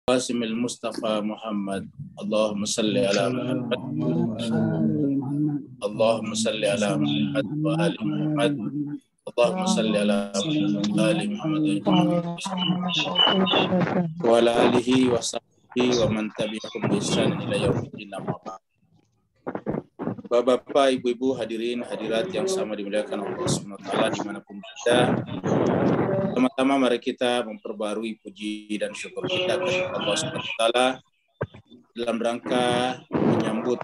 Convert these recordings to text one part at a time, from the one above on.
Qasim al-Mustafa Muhammad. Allahumma salli ala Muhammad. Allahumma salli ala Muhammad wa ali Muhammad. Allahumma salli ala Muhammad wa ali Muhammad wa ala alihi wa sahbihi wa man tabi'ahum bi ihsan ila yaumil qiyamah. Bapak-bapak, ibu-ibu, hadirin hadirat yang sama dimuliakan Allah Subhanahu wa taala dimanapun berada. Pertama-tama mari kita memperbarui puji dan syukur kita kepada Allah Subhanahu wa taala dalam rangka menyambut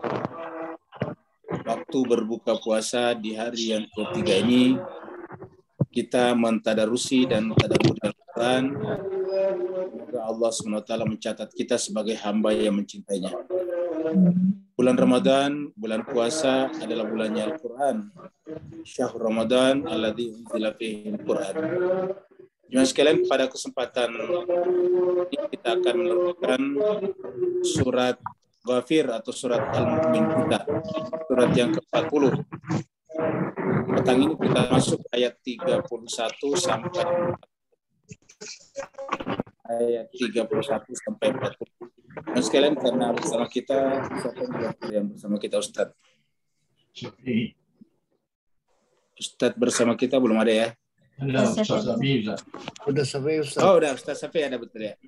waktu berbuka puasa di hari yang ketiga ini. Kita mentadarusi dan tadabbur Al-Quran. Semoga Allah SWT mencatat kita sebagai hamba yang mencintainya. Bulan Ramadan, bulan puasa adalah bulannya Al-Quran. Syahrul Ramadan alladzi unzila fihi Al-Quran. Jemaah sekalian, pada kesempatan ini kita akan meneruskan surat Ghafir atau surat Al-Mu'min kita. Surat yang ke-40. Petang ini kita masuk ayat 31 sampai ayat 31 sampai 40. Dan sekalian karena bersama kita, siapa yang bersama kita Ustadz? Ustadz bersama kita belum ada ya? Udah sampai Ustadz. Oh udah, Ustadz Safi ada betul ya?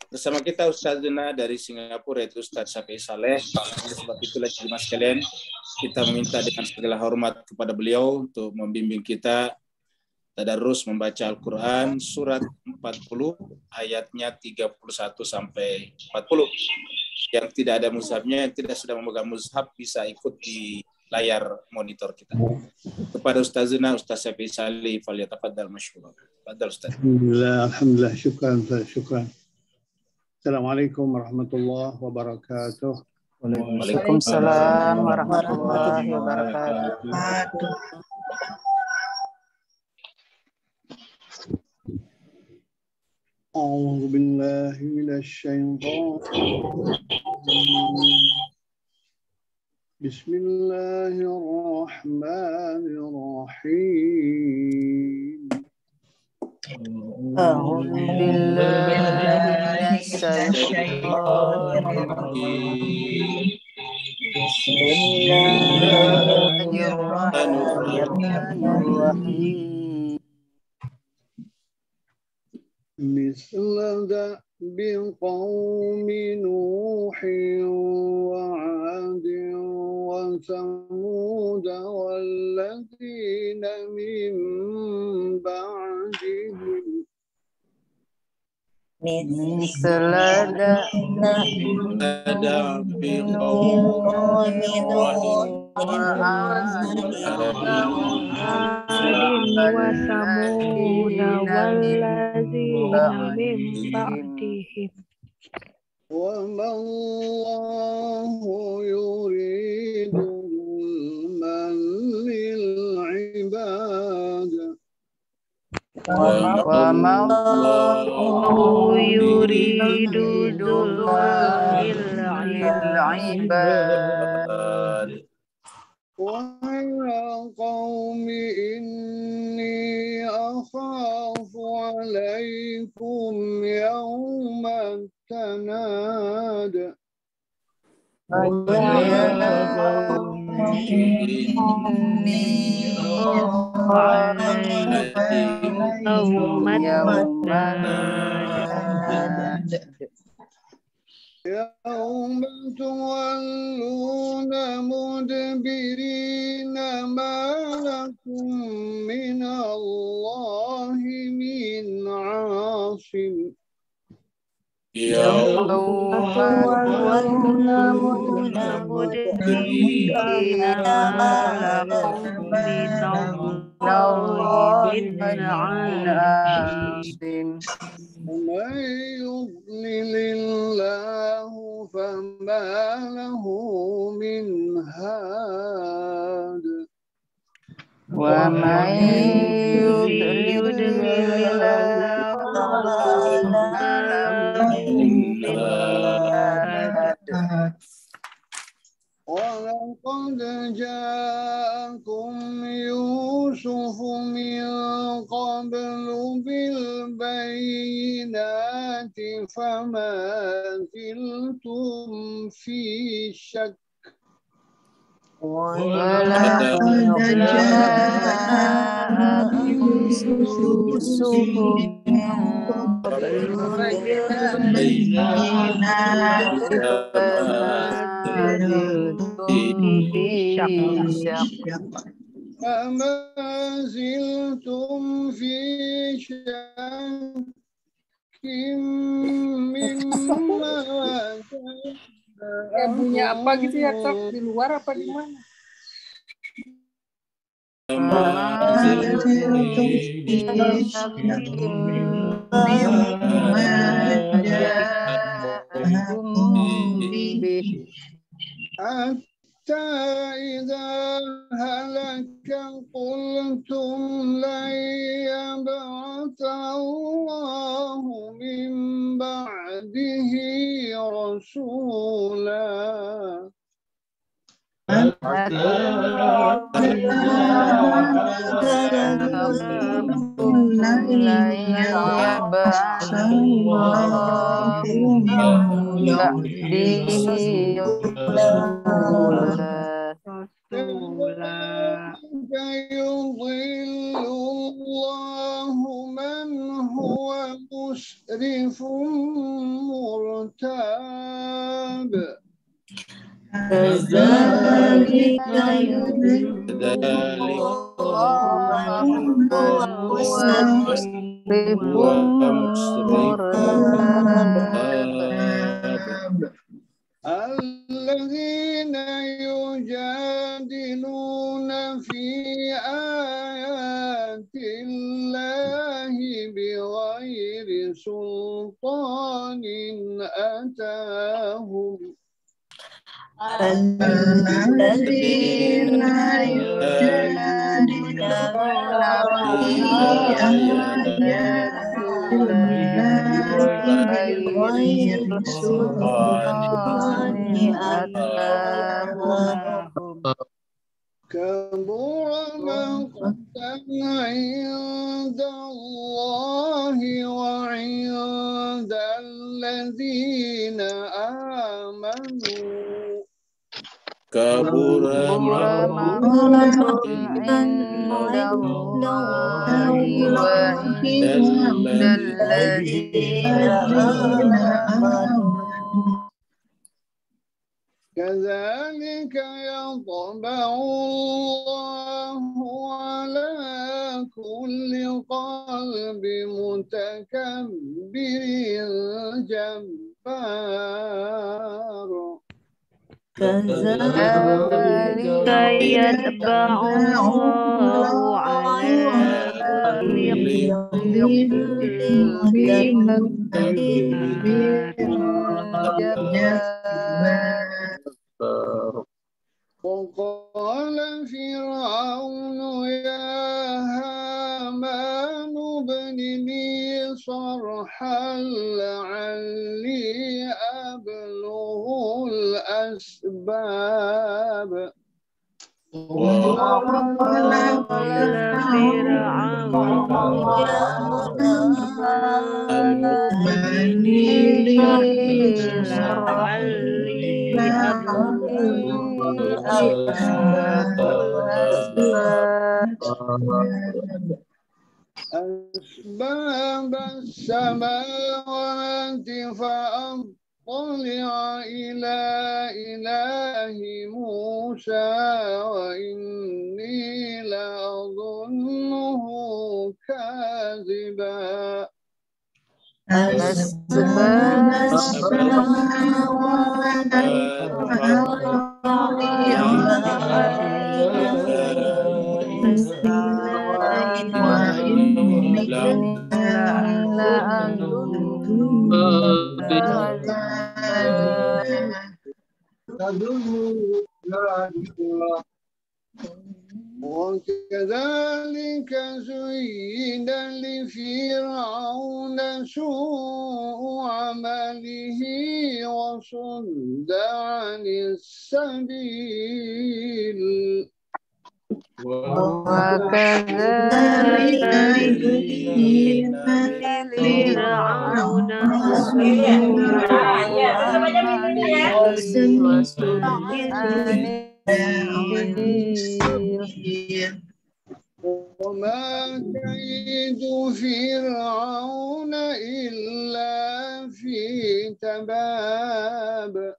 Bersama kita Ustadz Duna dari Singapura, yaitu Ustadz Safi Saleh. Sebab itulah jemaah sekalian, kita meminta dengan segala hormat kepada beliau untuk membimbing kita tadarus membaca Al-Quran surat 40 ayatnya 31 sampai 40. Yang tidak ada mushafnya, yang tidak sudah memegang mushaf bisa ikut di layar monitor kita. Kepada Ustaz Zuna, Ustaz Safi Saleh, falyatafaddal masykuran. Tafadhal Ustaz. Alhamdulillah, syukran. Assalamualaikum warahmatullahi wabarakatuh. Waalaikumsalam warahmatullahi wabarakatuh. A'udzu billahi minasy syaithanir rajim. Bismillahirrahmanirrahim. A'udzu billahi minasyaitonir rajim. Bismillahirrahmanirrahim. Misla da'bi qaumi Nuhin wa 'adin wa Samud walladzina min ba'dihim. Misla da'bi qaumi وثمود والذين من بعدهم وما الله يريد ظلما للعباد وما الله يريد ظلما للعباد ويا قوم إني أخاف عليكم يوم التناد ويا قوم إني أخاف عليكم يوم التناد يوم تولون مدبرين ما لكم من الله من عاصم يوم تولون مدبرين ما لكم من الله من عاصم ومن يضلل الله فما له من هاد ومن يضلل الله فما له من هاد ولا لقد جاءكم يوسف من قبل بالبينات فما زلتم في شك ولقد جاءكم يوسف من قبل بالبينات فما زلتم في شك فما زلتم في شك مما Kayak bunyi apa gitu ya, Kak? Di luar apa di mana? حتى إذا هلك قلتم لن يبعث الله من بعده رسولا يضل الله من هو مسرف مرتاب كذلك يضل الله من هو مسرف مرتاب الذين يجادلون في آيات الله بغير سلطان أتاهم الذين يجادلون في آيات بغير سلطان أتاهم كبر مقتا عند الله وعند الذين آمنوا كبر مقتا عند الله وعند الذين آمنوا كذلك يطبع الله على كل قلب متكبر جبار كذلك يطبع الله على كل قلب متكبر جبار وقال فرعون يا هامان ابن لي صرحا لعلي أبلغ الأسباب وقال فرعون يا هامان ابن لي صرحا أسباب السماوات فأطلع إلى إله موسى وإني لأظنه كاذبا أسباب السماوات وكذلك زين لفرعون سوء عمله فصد عن السبيل وكذلك زين لفرعون سوء عمله وصد عن السبيل وما كيد فرعون إلا في تباب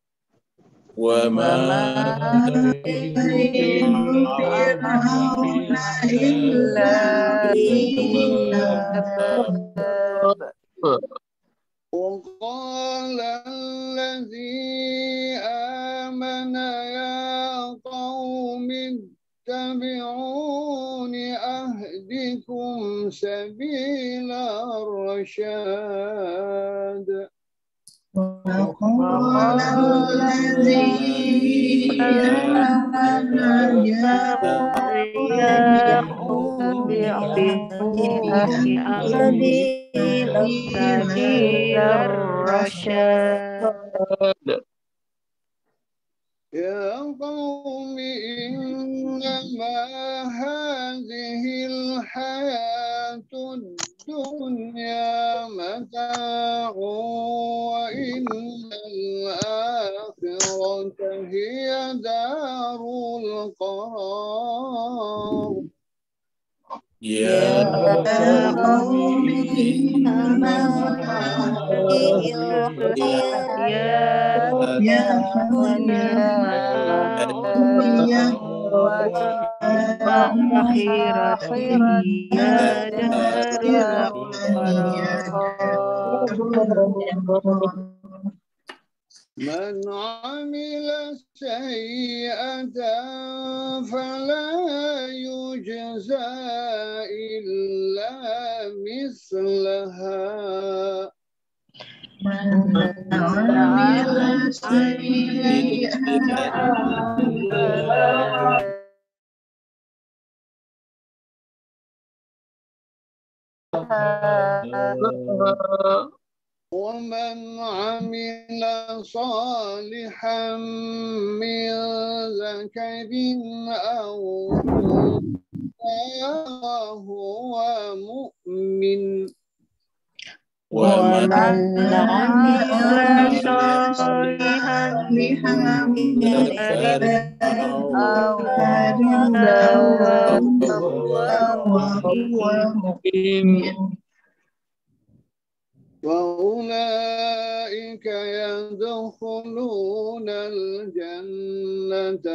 وما كيد فرعون إلا في تباب وقال الذي آمن يا قوم اتبعون أهدكم سبيل الرشاد وقال الذي آمن يا قوم اتبعون سبيل الرشاد يا قوم إنما هذه الحياة الدنيا متاع وإن الآخرة هي دار القرار يا قوم إنما هذه الحياة الدنيا والآخرة هي دار القرار من عمل سيئة فلا يجزى إلا مثلها من عمل سيئة ومن عمل صالحا من ذكر أو أنثى وهو مؤمن ومن عمل صالحا من ذكر أو أنثى وهو مؤمن وأولئك يدخلون الجنة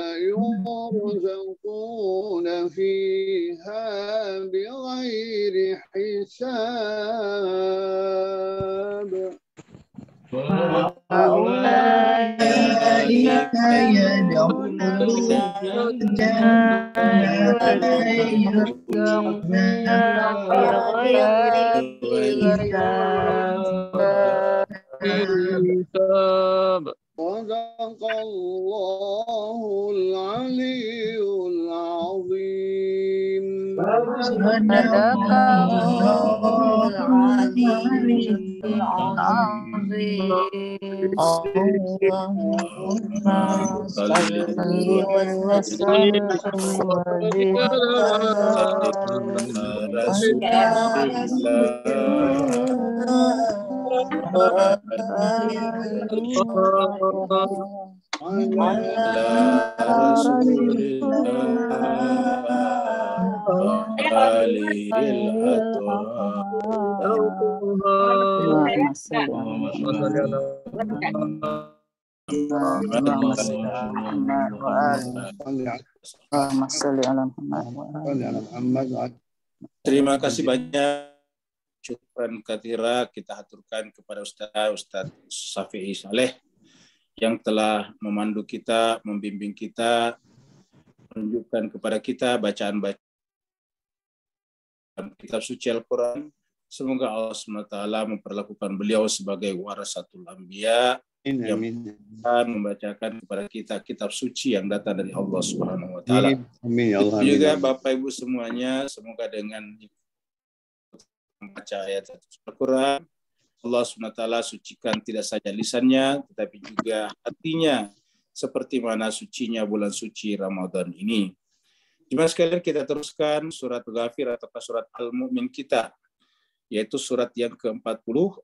يرزقون فيها بغير حساب وأولئك يدخلون الجنة يرزقون بغير حساب صدق الله العلي العظيم صدق الله العلي العظيم اللهم صل وسلم Terima kasih banyak. Syukran katsira kita haturkan kepada Ustaz Syafi'i Saleh yang telah memandu kita, membimbing kita, menunjukkan kepada kita bacaan-bacaan kitab suci Al-Quran. Semoga Allah SWT memperlakukan beliau sebagai warasatul anbiya yang membacakan kepada kita kitab suci yang datang dari Allah Subhanahu wa taala. Amin ya Allah. Juga Bapak Ibu semuanya, semoga dengan membaca ayat Al-Quran Allah SWT sucikan tidak saja lisannya, tetapi juga hatinya, seperti mana sucinya bulan suci Ramadan ini. Jemaah sekalian, kita teruskan surat Ghafir atau surat Al-Mu'min kita, yaitu surat yang ke-40.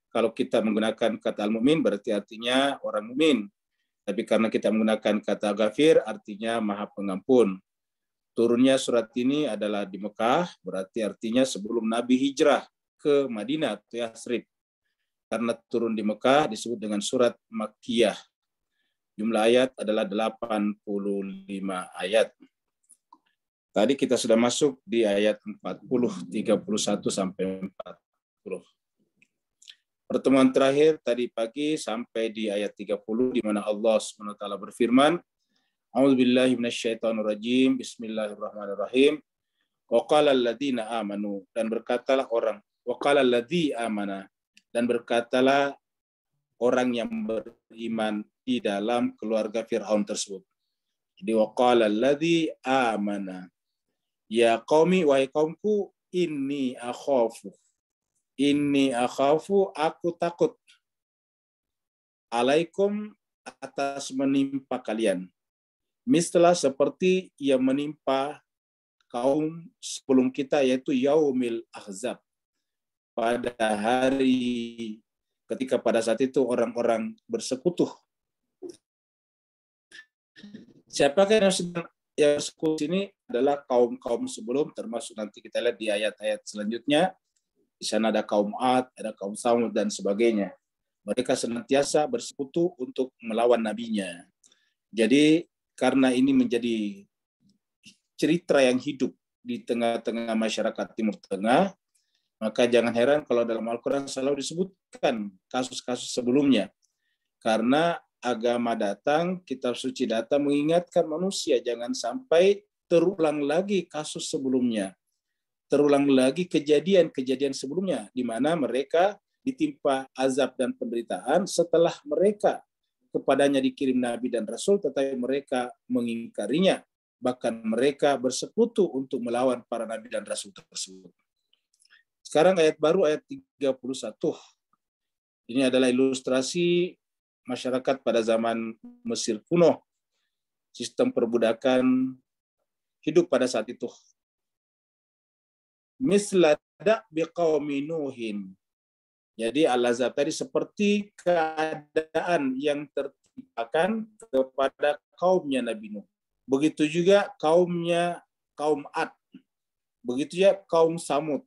Kalau kita menggunakan kata Al-Mu'min berarti artinya orang mukmin. Tapi karena kita menggunakan kata Ghafir artinya Maha Pengampun. Turunnya surat ini adalah di Mekah, berarti artinya sebelum Nabi hijrah ke Madinah atau Yathrib. Karena turun di Mekah disebut dengan surat Makkiyah. Jumlah ayat adalah 85 ayat. Tadi kita sudah masuk di ayat 40, 31 sampai 40. Pertemuan terakhir tadi pagi sampai di ayat 30 di mana Allah SWT berfirman, A'udzubillahi minasyaitonirrajim, bismillahirrahmanirrahim. Wa qala alladziina aamanu, dan berkatalah orang, wa qala alladzi aamana, dan berkatalah orang yang beriman di dalam keluarga Fir'aun tersebut. Jadi waqala alladzi amana, ya qaumi, wahai kaumku, inni akhafu, aku takut, alaikum, atas menimpa kalian, mislah seperti yang menimpa kaum sebelum kita, yaitu yaumil ahzab, pada hari ketika pada saat itu orang-orang bersekutu. Siapakah yang bersekutu ini adalah kaum-kaum sebelum, termasuk nanti kita lihat di ayat-ayat selanjutnya. Di sana ada kaum Ad, ada kaum Samud dan sebagainya. Mereka senantiasa bersekutu untuk melawan nabinya. Jadi karena ini menjadi cerita yang hidup di tengah-tengah masyarakat Timur Tengah, maka jangan heran kalau dalam Al-Quran selalu disebutkan kasus-kasus sebelumnya. Karena agama datang, kitab suci datang mengingatkan manusia jangan sampai terulang lagi kasus sebelumnya. Terulang lagi kejadian-kejadian sebelumnya di mana mereka ditimpa azab dan penderitaan setelah mereka kepadanya dikirim Nabi dan Rasul, tetapi mereka mengingkarinya. Bahkan mereka bersekutu untuk melawan para Nabi dan Rasul tersebut. Sekarang ayat baru, ayat 31. Ini adalah ilustrasi masyarakat pada zaman Mesir kuno. Sistem perbudakan hidup pada saat itu. Mislada biqaumi Nuhin. Jadi al-azab tadi seperti keadaan yang tertimpakan kepada kaumnya Nabi Nuh. Begitu juga kaum Ad. Begitu juga kaum Samud.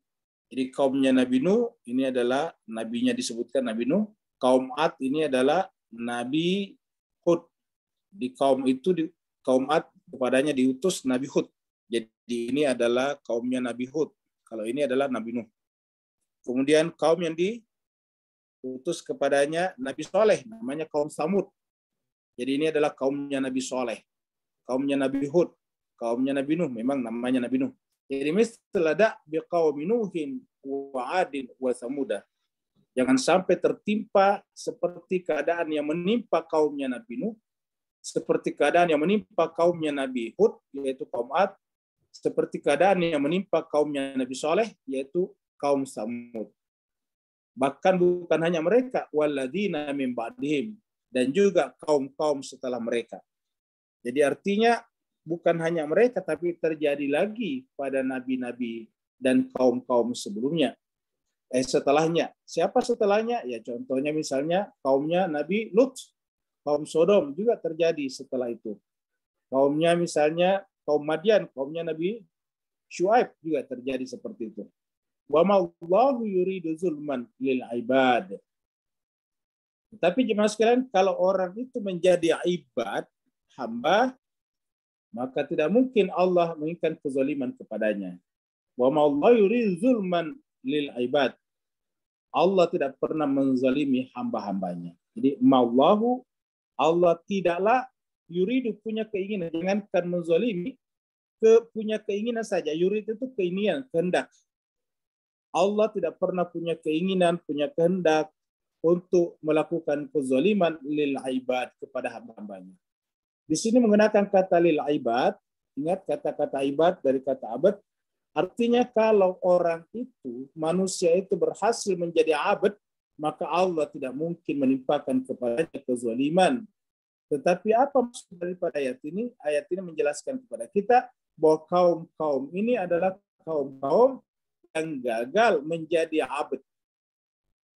Jadi kaumnya Nabi Nuh ini adalah nabinya disebutkan Nabi Nuh. Kaum Ad ini adalah Nabi Hud. Di kaum itu, kaum Ad kepadanya diutus Nabi Hud. Jadi ini adalah kaumnya Nabi Hud. Kalau ini adalah Nabi Nuh. Kemudian kaum yang diutus kepadanya Nabi Soleh, namanya kaum Samud. Jadi ini adalah kaumnya Nabi Soleh. Kaumnya Nabi Hud. Kaumnya Nabi Nuh, memang namanya Nabi Nuh. Jadi mistlada biqaumi Nuhin wa Adin wa Samudah. Jangan sampai tertimpa seperti keadaan yang menimpa kaumnya Nabi Nuh, seperti keadaan yang menimpa kaumnya Nabi Hud, yaitu kaum Ad, seperti keadaan yang menimpa kaumnya Nabi Soleh, yaitu kaum Samud. Bahkan bukan hanya mereka, walladzina min ba'dihim, dan juga kaum-kaum setelah mereka. Jadi artinya bukan hanya mereka, tapi terjadi lagi pada nabi-nabi dan kaum-kaum sebelumnya. Setelahnya. Siapa setelahnya? Ya contohnya misalnya kaumnya Nabi Lut, kaum Sodom juga terjadi setelah itu. Kaumnya misalnya kaum Madian, kaumnya Nabi Syuaib juga terjadi seperti itu. Wa ma Allahu yuridu zulman lil ibad. Tapi jemaah sekalian, kalau orang itu menjadi ibad, hamba, maka tidak mungkin Allah menginginkan kezaliman kepadanya. Wa ma Allahu yuridu zulman lil ibad. Allah tidak pernah menzalimi hamba-hambanya. Jadi ma'allahu, Allah tidaklah yuridu, punya keinginan, jangankan menzalimi, punya keinginan saja. Yurid itu keinginan, kehendak. Allah tidak pernah punya keinginan, punya kehendak untuk melakukan kezaliman lil ibad kepada hamba-hambanya. Di sini menggunakan kata lil ibad. Ingat kata-kata ibad dari kata abad. Artinya kalau orang itu, manusia itu berhasil menjadi abad, maka Allah tidak mungkin menimpakan kepadanya kezaliman. Tetapi apa maksud daripada ayat ini? Ayat ini menjelaskan kepada kita bahwa kaum-kaum ini adalah kaum-kaum yang gagal menjadi abd.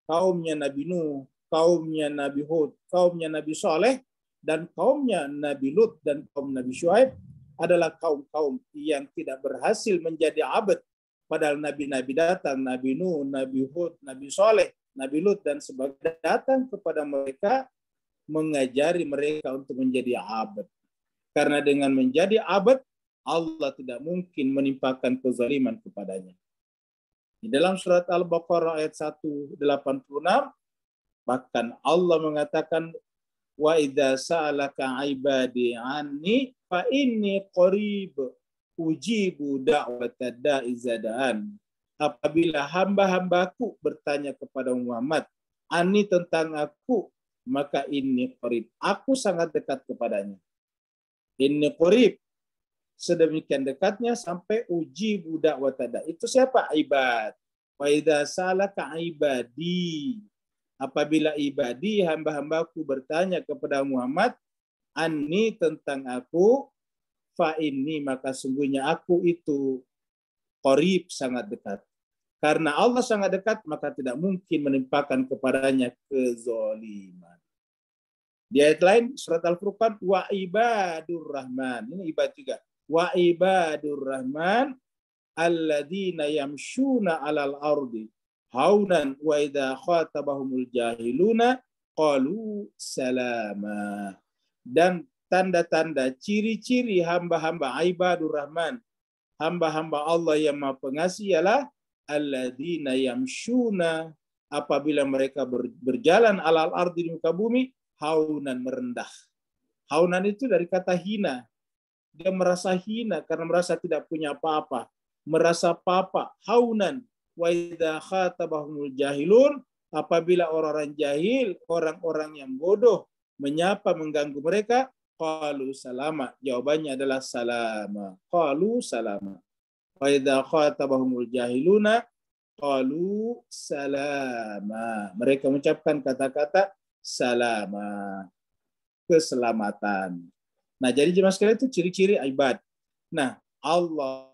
Kaumnya Nabi Nuh, kaumnya Nabi Hud, kaumnya Nabi Saleh, dan kaumnya Nabi Lut dan kaum Nabi Syuaib adalah kaum-kaum yang tidak berhasil menjadi abd. Padahal nabi-nabi datang, Nabi Nuh, Nabi Hud, Nabi Saleh, Nabi Lut dan sebagainya datang kepada mereka mengajari mereka untuk menjadi abd. Karena dengan menjadi abd, Allah tidak mungkin menimpakan kezaliman kepadanya. Di dalam surat Al-Baqarah ayat 186, bahkan Allah mengatakan, wa idza sa'alaka ibadi anni fa inni qarib ujibu da'watad da'i zadaan. Apabila hamba-hambaku bertanya kepada Muhammad, ani tentang aku, maka ini qarib, aku sangat dekat kepadanya. Ini qarib, sedemikian dekatnya sampai uji budak watada. Itu siapa? Ibad. Wa idza salaka ibadi. Apabila ibadi, hamba-hambaku bertanya kepada Muhammad, anni tentang aku, fa inni, maka sungguhnya aku itu qarib, sangat dekat. Karena Allah sangat dekat, maka tidak mungkin menimpakan kepadanya kezaliman. Di ayat lain, surat Al-Furqan, wa ibadur rahman. Ini ibad juga. Wa ibadur rahman alladzina yamshuna alal ardi haunan wa idza khatabahumul jahiluna qalu salama. Dan tanda-tanda ciri-ciri hamba-hamba ibadur rahman, hamba-hamba Allah yang Maha Pengasih ialah alladzina yamshuna, apabila mereka berjalan alal ardi di muka bumi, haunan, merendah. Haunan itu dari kata hina. Dia merasa hina karena merasa tidak punya apa-apa, merasa apa-apa. Haunan. Wa idza khatabahumul jahilun, apabila orang-orang jahil, orang-orang yang bodoh menyapa, mengganggu mereka, qalu salama. Jawabannya adalah salama. Qalu salama. Wa idza khatabahumul jahiluna qalu salama. Mereka mengucapkan kata-kata salama, keselamatan. Nah, jadi jemaah sekalian itu ciri-ciri ibad. Nah, Allah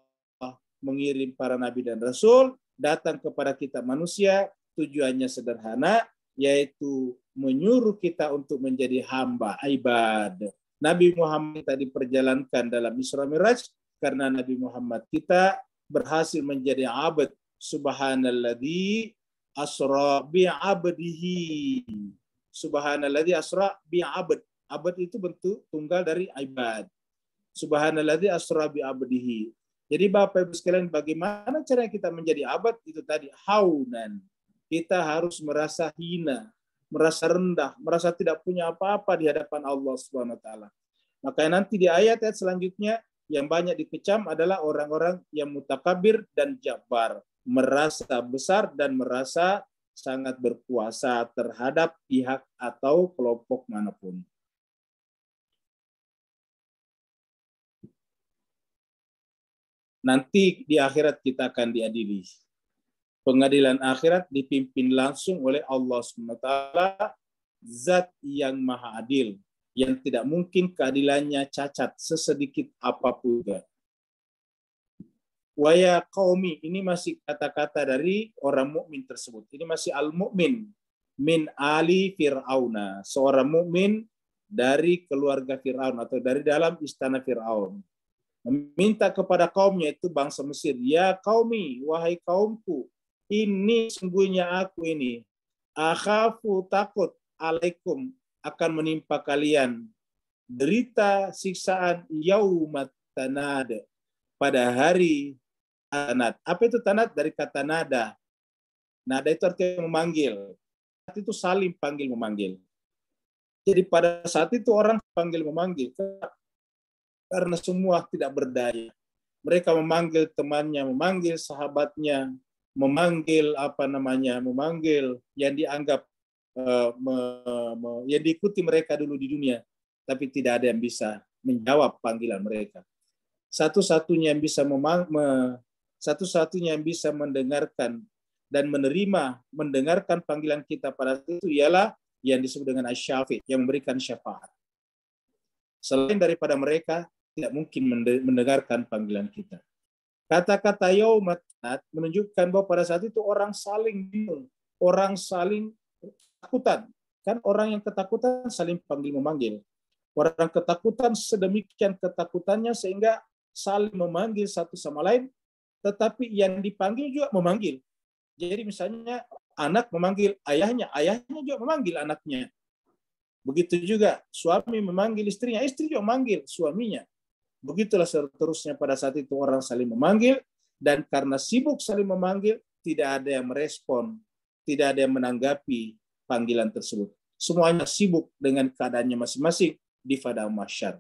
mengirim para nabi dan rasul datang kepada kita manusia, tujuannya sederhana, yaitu menyuruh kita untuk menjadi hamba ibad. Nabi Muhammad tadi perjalankan dalam Isra Miraj karena Nabi Muhammad kita berhasil menjadi abd. Subhanalladzi asra bi 'abdihi. Subhanalladzi asra bi 'abd. Abd itu bentuk tunggal dari ibad. Subhanalladzi asra bi 'abdihi. Jadi Bapak Ibu sekalian, bagaimana cara kita menjadi abd? Itu tadi haunan. Kita harus merasa hina, merasa rendah, merasa tidak punya apa-apa di hadapan Allah Subhanahu wa taala. Maka nanti di ayat-ayat selanjutnya yang banyak dikecam adalah orang-orang yang mutakabir dan jabbar, merasa besar dan merasa sangat berkuasa terhadap pihak atau kelompok manapun. Nanti di akhirat kita akan diadili. Pengadilan akhirat dipimpin langsung oleh Allah SWT, Zat yang Maha Adil, yang tidak mungkin keadilannya cacat sesedikit apapun. Wa ya qaumi, ini masih kata-kata dari orang mukmin tersebut. Ini masih al-mu'min min ali Fir'auna, seorang mukmin dari keluarga Fir'aun atau dari dalam istana Fir'aun. Meminta kepada kaumnya, itu bangsa Mesir, ya qaumi, wahai kaumku, ini sungguhnya aku ini, akhafu, takut, alaikum, akan menimpa kalian derita siksaan yaumat tanad, pada hari tanad. Apa itu tanad? Dari kata nada. Nada itu artinya memanggil. Itu saling panggil memanggil. Jadi pada saat itu orang panggil memanggil karena semua tidak berdaya. Mereka memanggil temannya, memanggil sahabatnya, memanggil memanggil yang dianggap yang diikuti mereka dulu di dunia, tapi tidak ada yang bisa menjawab panggilan mereka. Satu-satunya yang bisa mendengarkan dan mendengarkan panggilan kita pada saat itu ialah yang disebut dengan asy-syafi', yang memberikan syafaat. Selain daripada mereka, tidak mungkin mendengarkan panggilan kita. Kata-kata yaumat menunjukkan bahwa pada saat itu orang saling bingung, orang saling ketakutan. Kan orang yang ketakutan saling panggil-memanggil. Orang ketakutan sedemikian ketakutannya sehingga saling memanggil satu sama lain, tetapi yang dipanggil juga memanggil. Jadi misalnya anak memanggil ayahnya, ayahnya juga memanggil anaknya. Begitu juga suami memanggil istrinya, istri juga memanggil suaminya. Begitulah seterusnya pada saat itu orang saling memanggil, dan karena sibuk saling memanggil, tidak ada yang merespon, tidak ada yang menanggapi panggilan tersebut. Semuanya sibuk dengan keadaannya masing-masing di padang mahsyar.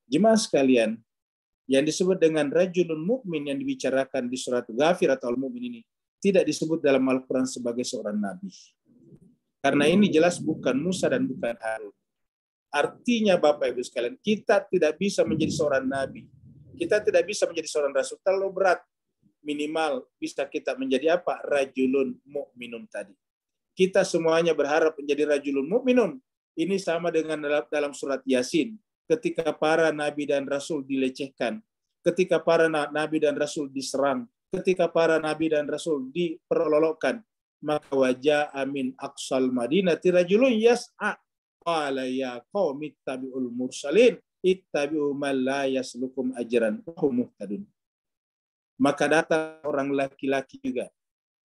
Jemaah sekalian, yang disebut dengan rajulun mukmin yang dibicarakan di surat Ghafir atau Al-Mu'min ini tidak disebut dalam Al-Quran sebagai seorang nabi. Karena ini jelas bukan Musa dan bukan Harun. Artinya Bapak Ibu sekalian, kita tidak bisa menjadi seorang nabi. Kita tidak bisa menjadi seorang rasul. Terlalu berat. Minimal bisa kita menjadi apa? Rajulun mu'minun tadi. Kita semuanya berharap menjadi rajulun mu'minun. Ini sama dengan dalam surat Yasin. Ketika para nabi dan rasul dilecehkan. Ketika para nabi dan rasul diserang. Ketika para nabi dan rasul diperolokkan. Maka wajah amin aqsal madinati rajulun yas'a. Qala ya qaumi ittabi'ul mursalin ittabi'u man la yaslukum ajran wa hum muhtadun. Maka datang orang laki-laki juga.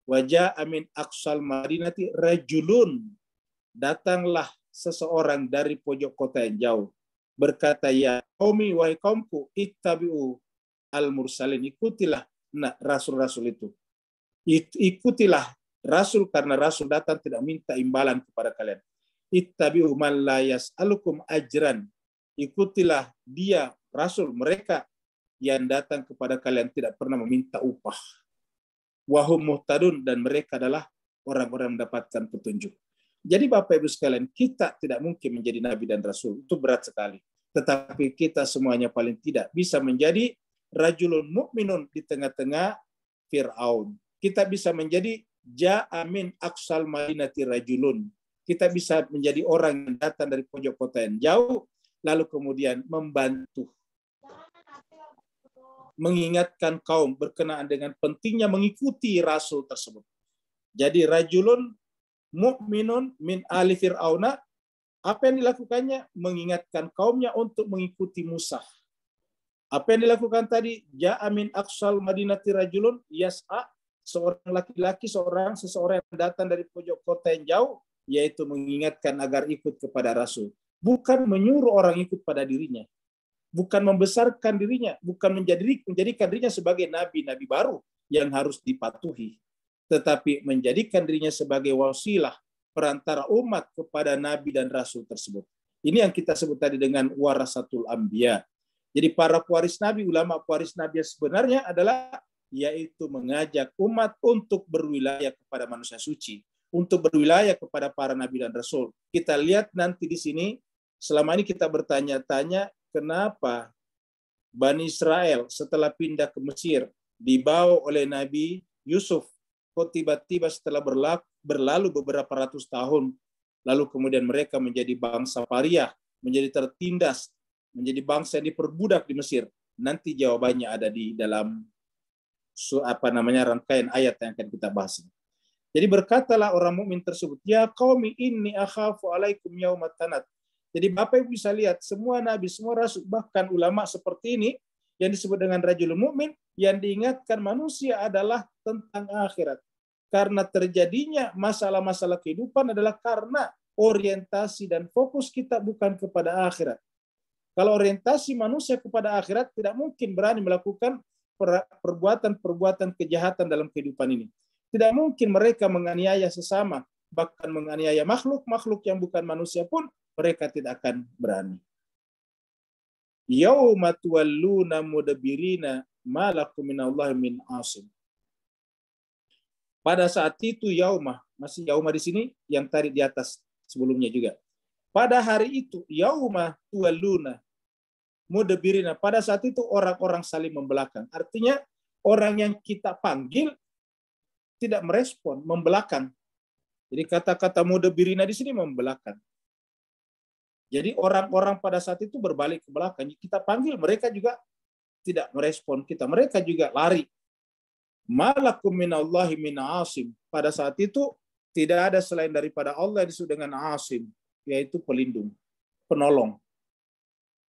Wajah amin aqsal madinati rajulun. Datanglah seseorang dari pojok kota yang jauh. Berkata, ya qaumi wahai kaumku ittabi'u al mursalin. Ikutilah rasul-rasul itu. Ikutilah rasul, karena rasul datang tidak minta imbalan kepada kalian. Ittabi'u man la yas'alukum ajran. Ikutilah dia, rasul, mereka yang datang kepada kalian tidak pernah meminta upah. Wahum muhtadun, dan mereka adalah orang-orang mendapatkan petunjuk. Jadi Bapak Ibu sekalian, kita tidak mungkin menjadi nabi dan rasul. Itu berat sekali. Tetapi kita semuanya paling tidak bisa menjadi rajulun mu'minun di tengah-tengah Fir'aun. Kita bisa menjadi ja'amin aqsal madinati rajulun. Kita bisa menjadi orang yang datang dari pojok kota yang jauh, lalu kemudian membantu, mengingatkan kaum berkenaan dengan pentingnya mengikuti rasul tersebut. Jadi rajulun mu'minun min ali fir'auna, apa yang dilakukannya? Mengingatkan kaumnya untuk mengikuti Musa. Apa yang dilakukan tadi? Ja'a min aqsal madinati rajulun yas'a, seorang laki-laki, seseorang yang datang dari pojok kota yang jauh, yaitu mengingatkan agar ikut kepada Rasul. Bukan menyuruh orang ikut pada dirinya. Bukan membesarkan dirinya. Bukan menjadikan dirinya sebagai nabi baru yang harus dipatuhi. Tetapi menjadikan dirinya sebagai wasilah, perantara umat kepada nabi dan rasul tersebut. Ini yang kita sebut tadi dengan warasatul anbiya. Jadi para pewaris nabi, ulama pewaris nabi sebenarnya adalah yaitu mengajak umat untuk berwilayah kepada manusia suci, untuk berwilayah kepada para nabi dan rasul. Kita lihat nanti di sini, selama ini kita bertanya-tanya kenapa Bani Israel setelah pindah ke Mesir dibawa oleh Nabi Yusuf, kok tiba-tiba setelah berlalu beberapa ratus tahun, lalu kemudian mereka menjadi bangsa pariah, menjadi tertindas, menjadi bangsa yang diperbudak di Mesir. Nanti jawabannya ada di dalam rangkaian ayat yang akan kita bahas. Jadi berkatalah orang mukmin tersebut, ya qaumi inni akhafu alaikum yaumat tanad. Jadi Bapak Ibu bisa lihat semua nabi, semua rasul, bahkan ulama seperti ini yang disebut dengan rajulun mukmin, yang diingatkan manusia adalah tentang akhirat. Karena terjadinya masalah-masalah kehidupan adalah karena orientasi dan fokus kita bukan kepada akhirat. Kalau orientasi manusia kepada akhirat, tidak mungkin berani melakukan perbuatan-perbuatan kejahatan dalam kehidupan ini. Tidak mungkin mereka menganiaya sesama, bahkan menganiaya makhluk-makhluk yang bukan manusia pun mereka tidak akan berani. Yauma tuwalluna mudbirina ma lakum minallahi min asim. Pada saat itu yauma, masih yauma di sini yang tadi di atas sebelumnya juga. Pada hari itu yauma tuwalluna mudbirina, pada saat itu orang-orang saling membelakang. Artinya orang yang kita panggil tidak merespon, membelakang. Jadi kata-kata mudabirina di sini membelakang. Jadi orang-orang pada saat itu berbalik ke belakang. Kita panggil, mereka juga tidak merespon kita. Mereka juga lari. Malakum minallahi min asim. Pada saat itu tidak ada selain daripada Allah disebut dengan asim, yaitu pelindung, penolong.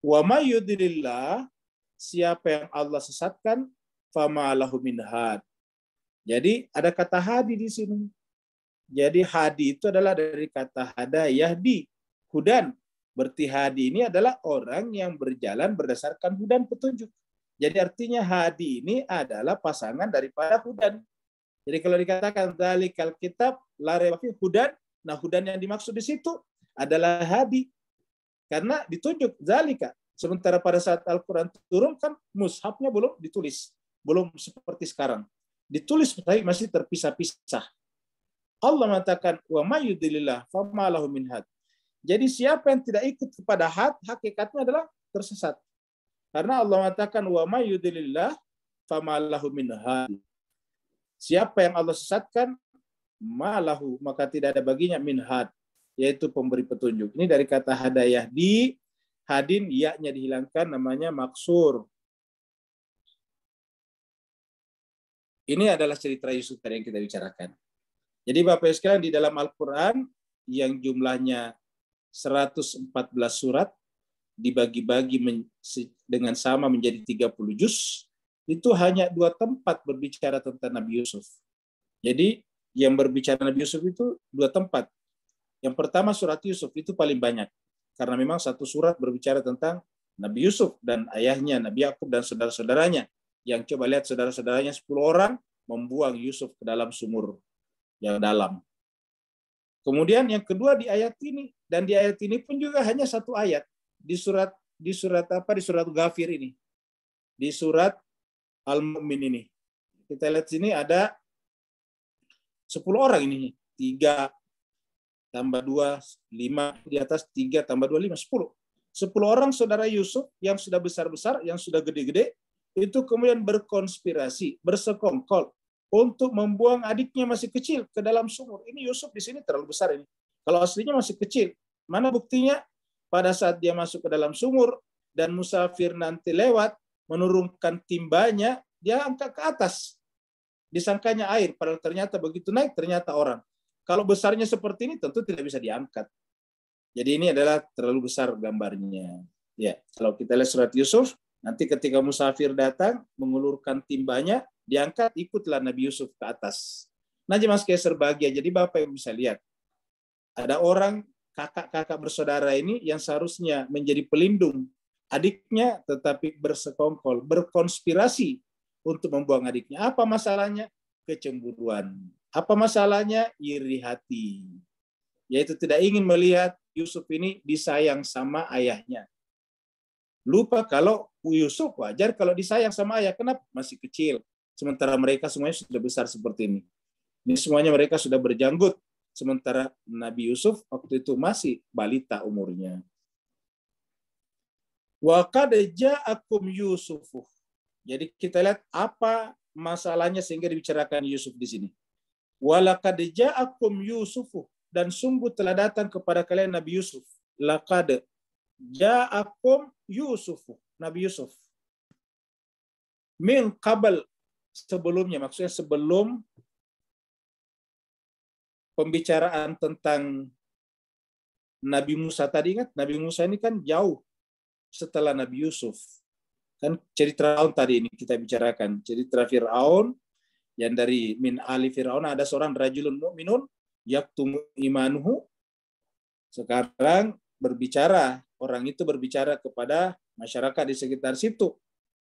Wa may yudlillah, siapa yang Allah sesatkan, fama lahu min had. Jadi ada kata hadi di sini. Jadi hadi itu adalah dari kata hada yahdi, hudan. Berarti hadi ini adalah orang yang berjalan berdasarkan hudan, petunjuk. Jadi artinya hadi ini adalah pasangan daripada hudan. Jadi kalau dikatakan dzalikal kitab la raiba fihi hudan, nah hudan yang dimaksud di situ adalah hadi. Karena ditunjuk zalika. Sementara pada saat Al-Qur'an turun kan mushafnya belum ditulis, belum seperti sekarang. Ditulis tapi masih terpisah-pisah. Allah mengatakan wa may yudlilillah fama lahu min had. Jadi siapa yang tidak ikut kepada had, hakikatnya adalah tersesat. Karena Allah mengatakan wa may yudlilillah fama lahu min had. Siapa yang Allah sesatkan, malahu, maka tidak ada baginya min had, yaitu pemberi petunjuk. Ini dari kata hadayah di hadin, ya-nya dihilangkan, namanya maksur. Ini adalah cerita Yusuf tadi yang kita bicarakan. Jadi Bapak Ibu sekalian, di dalam Al-Quran yang jumlahnya 114 surat, dibagi-bagi dengan sama menjadi 30 juz, itu hanya 2 tempat berbicara tentang Nabi Yusuf. Jadi yang berbicara Nabi Yusuf itu 2 tempat. Yang pertama surat Yusuf, itu paling banyak. Karena memang satu surat berbicara tentang Nabi Yusuf dan ayahnya, Nabi Yakub dan saudara-saudaranya. Yang coba lihat saudara-saudaranya 10 orang membuang Yusuf ke dalam sumur yang dalam. Kemudian yang kedua di ayat ini, dan di ayat ini pun juga hanya 1 ayat di surat Ghafir ini, di surat Al-Mu'min ini. Kita lihat sini ada 10 orang ini, 3 tambah 2 5, di atas 3 tambah 2 5 10. 10 orang saudara Yusuf yang sudah besar-besar, yang sudah gede-gede, itu kemudian berkonspirasi, bersekongkol untuk membuang adiknya masih kecil ke dalam sumur. Ini Yusuf di sini terlalu besar ini. Kalau aslinya masih kecil. Mana buktinya? Pada saat dia masuk ke dalam sumur dan musafir nanti lewat, menurunkan timbanya, dia angkat ke atas. Disangkanya air, padahal ternyata begitu naik, ternyata orang. Kalau besarnya seperti ini, tentu tidak bisa diangkat. Jadi ini adalah terlalu besar gambarnya. Ya, kalau kita lihat surat Yusuf, nanti ketika musafir datang, mengulurkan timbanya, diangkat, ikutlah Nabi Yusuf ke atas. Najib Mas Keser bahagia. Jadi Bapak yang bisa lihat, ada orang kakak-kakak bersaudara ini yang seharusnya menjadi pelindung adiknya, tetapi bersekongkol, berkonspirasi untuk membuang adiknya. Apa masalahnya? Kecemburuan. Apa masalahnya? Iri hati. Yaitu tidak ingin melihat Yusuf ini disayang sama ayahnya. Lupa kalau Yusuf wajar kalau disayang sama ayah. Kenapa? Masih kecil. Sementara mereka semuanya sudah besar seperti ini. Ini semuanya mereka sudah berjanggut. Sementara Nabi Yusuf waktu itu masih balita umurnya. Wa qad ja'akum Yusufu. Jadi kita lihat apa masalahnya sehingga dibicarakan Yusuf di sini. Wa laqad ja'akum Yusufu, dan sungguh telah datang kepada kalian Nabi Yusuf. Laqad ja'akum Yusufu, Nabi Yusuf. Min qabl, sebelumnya, maksudnya sebelum pembicaraan tentang Nabi Musa tadi. Ingat, Nabi Musa ini kan jauh setelah Nabi Yusuf. Kan cerita Fir'aun tadi ini kita bicarakan. Cerita Fir'aun yang dari min ali Fir'aun ada seorang rajulun mu'minun yaktumu imanuhu. Sekarang berbicara, orang itu berbicara kepada masyarakat di sekitar situ.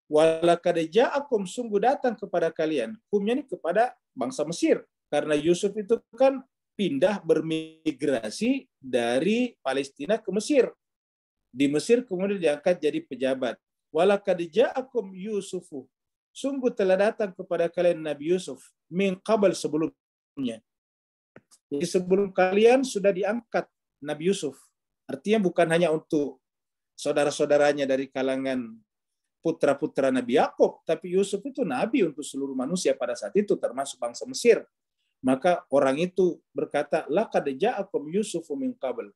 Walaqad ja'akum, sungguh datang kepada kalian. Hukumnya ini kepada bangsa Mesir. Karena Yusuf itu kan pindah bermigrasi dari Palestina ke Mesir. Di Mesir kemudian diangkat jadi pejabat. Walaqad ja'akum Yusufu, sungguh telah datang kepada kalian Nabi Yusuf min qabl, sebelumnya. Jadi sebelum kalian sudah diangkat Nabi Yusuf. Artinya bukan hanya untuk saudara-saudaranya dari kalangan putra-putra Nabi Yakub, tapi Yusuf itu nabi untuk seluruh manusia pada saat itu, termasuk bangsa Mesir. Maka orang itu berkata, laqad ja'akum Yusufu min qabl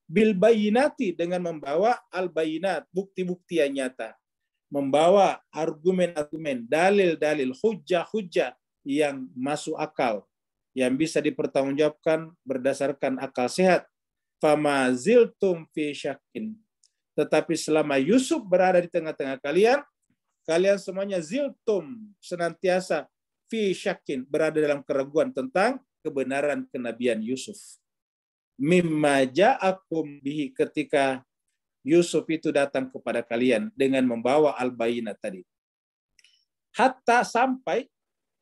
bil bayinati, dengan membawa al bayinat, bukti-bukti yang nyata, membawa argumen-argumen, dalil-dalil, hujjah-hujjah yang masuk akal, yang bisa dipertanggungjawabkan berdasarkan akal sehat. Fama ziltum fi syakin, tetapi selama Yusuf berada di tengah-tengah kalian, kalian semuanya ziltum, senantiasa fi syakin, berada dalam keraguan tentang kebenaran kenabian Yusuf. Mimma ja'akum bihi, ketika Yusuf itu datang kepada kalian dengan membawa al-bayinat tadi. Hatta sampai,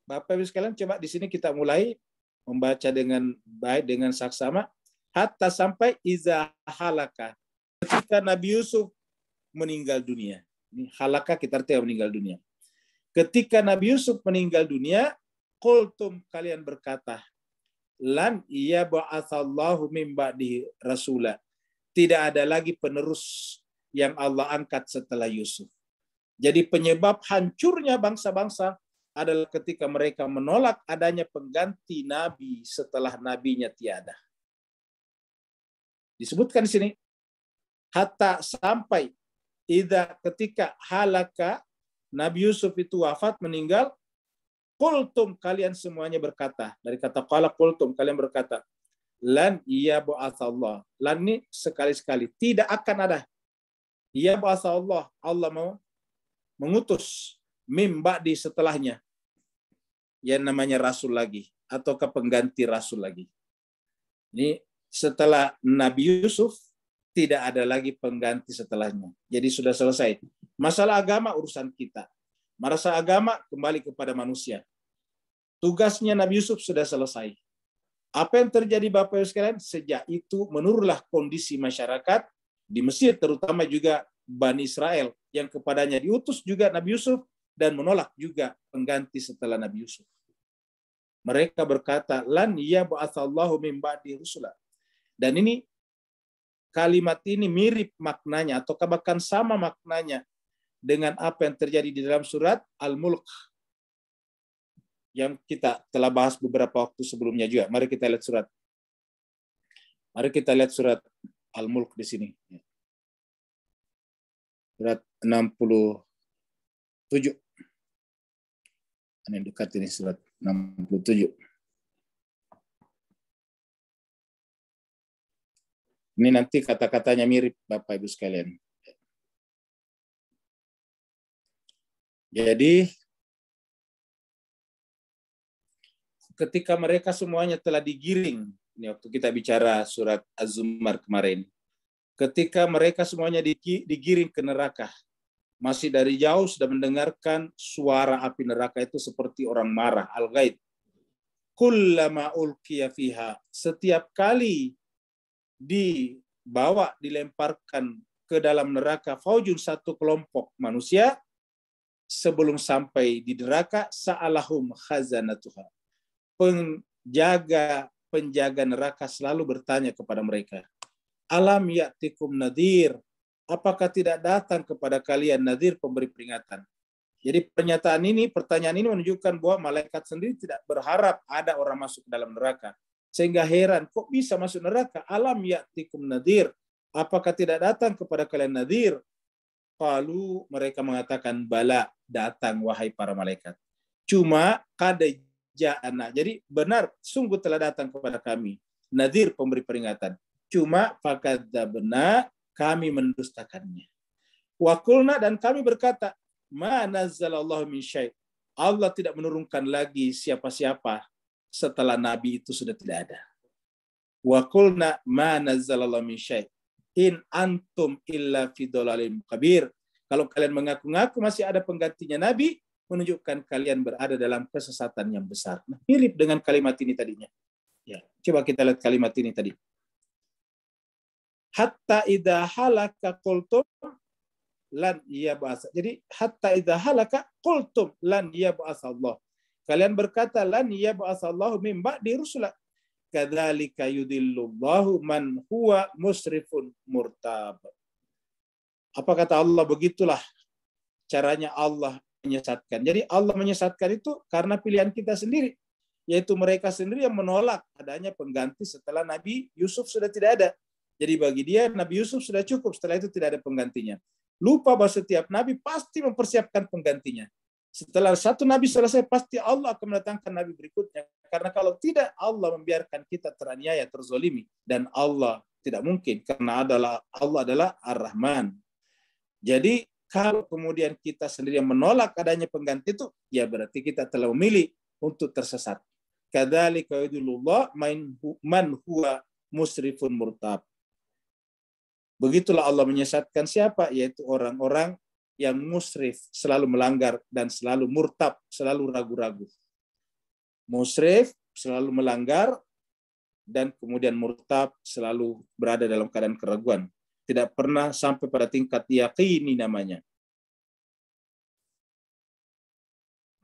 Bapak Ibu sekalian, coba di sini kita mulai membaca dengan baik, dengan saksama. Hatta sampai iza halaka, ketika Nabi Yusuf meninggal dunia. Ini halaka kita artinya meninggal dunia. Ketika Nabi Yusuf meninggal dunia, qultum, kalian berkata, lan yab'atsallahu min ba'dihi rasula, tidak ada lagi penerus yang Allah angkat setelah Yusuf. Jadi penyebab hancurnya bangsa-bangsa adalah ketika mereka menolak adanya pengganti nabi setelah nabinya tiada. Disebutkan di sini, hatta sampai idza, ketika halaka Nabi Yusuf itu wafat, meninggal, qultum, kalian semuanya berkata, dari kata qala qultum, kalian berkata, lan yab'atsallah, lan ini sekali-sekali, tidak akan ada, yab'atsallah, Allah mau mengutus, mim ba'di, setelahnya, yang namanya rasul lagi, atau pengganti rasul lagi. Ini setelah Nabi Yusuf, tidak ada lagi pengganti setelahnya. Jadi sudah selesai. Masalah agama urusan kita. Masalah agama kembali kepada manusia. Tugasnya Nabi Yusuf sudah selesai. Apa yang terjadi Bapak Ibu sekalian? Sejak itu menurunlah kondisi masyarakat di Mesir, terutama juga Bani Israel, yang kepadanya diutus juga Nabi Yusuf dan menolak juga pengganti setelah Nabi Yusuf. Mereka berkata, lan yab'atsallahu min ba'di rusula. Dan ini, kalimat ini mirip maknanya, atau bahkan sama maknanya dengan apa yang terjadi di dalam surat Al-Mulk yang kita telah bahas beberapa waktu sebelumnya juga. Mari kita lihat surat Al-Mulk di sini. Surat 67. Ini dekat ini, surat 67. Ini nanti kata-katanya mirip Bapak Ibu sekalian. Jadi ketika mereka semuanya telah digiring, ini waktu kita bicara surat Az-Zumar kemarin, ketika mereka semuanya digiring ke neraka, masih dari jauh sudah mendengarkan suara api neraka itu seperti orang marah, al-ghaid. Kullama ulqiya fiha, setiap kali dilemparkan ke dalam neraka faujun, satu kelompok manusia, sebelum sampai di neraka, sa'alahum khazanatuha, penjaga neraka selalu bertanya kepada mereka, alam ya'tikum nadhir, apakah tidak datang kepada kalian nadhir, pemberi peringatan. Jadi pertanyaan ini menunjukkan bahwa malaikat sendiri tidak berharap ada orang masuk ke dalam neraka. Sehingga heran, kok bisa masuk neraka? Alam ya'tikum nadhir, apakah tidak datang kepada kalian nadhir? Qalu, mereka mengatakan, bala, datang wahai para malaikat. Cuma qad ja'ana, jadi benar, sungguh telah datang kepada kami nadhir, pemberi peringatan. Cuma fakadzabna, kami mendustakannya. Wa qulna, dan kami berkata, ma nazzalallahu min syai', Allah tidak menurunkan lagi siapa-siapa setelah Nabi itu sudah tidak ada. Wa qulna ma nazzalallahu min syai', in antum illa fi dhalalim kabir. Kalau kalian mengaku-ngaku masih ada penggantinya Nabi, menunjukkan kalian berada dalam kesesatan yang besar. Nah, mirip dengan kalimat ini tadinya. Ya, coba kita lihat kalimat ini tadi. Hatta idza halaka qultum lan yab'ats. Jadi hatta idza halaka qultum lan yab'ats Allah. Kalian berkata lan yab'atsallahu min ba'di rusula. Kadzalika yudhillullahu man huwa musrifun murtab. Apa kata Allah? Begitulah caranya Allah menyesatkan. Jadi Allah menyesatkan itu karena pilihan kita sendiri. yaitu mereka sendiri yang menolak adanya pengganti setelah Nabi Yusuf sudah tidak ada. Jadi bagi dia Nabi Yusuf sudah cukup, setelah itu tidak ada penggantinya. Lupa bahwa setiap Nabi pasti mempersiapkan penggantinya. Setelah satu Nabi selesai, pasti Allah akan mendatangkan Nabi berikutnya. Karena kalau tidak, Allah membiarkan kita teraniaya, terzolimi. Dan Allah tidak mungkin, karena Allah adalah Ar-Rahman. Jadi kalau kemudian kita sendiri yang menolak adanya pengganti itu, ya berarti kita telah memilih untuk tersesat. Kadzalika yudillullah man huwa musrifun murtab. Begitulah Allah menyesatkan siapa? Yaitu orang-orang yang musrif, selalu melanggar, dan selalu murtab, selalu ragu-ragu. Musrif, selalu melanggar, dan kemudian murtab, selalu berada dalam keadaan keraguan. Tidak pernah sampai pada tingkat yakini namanya.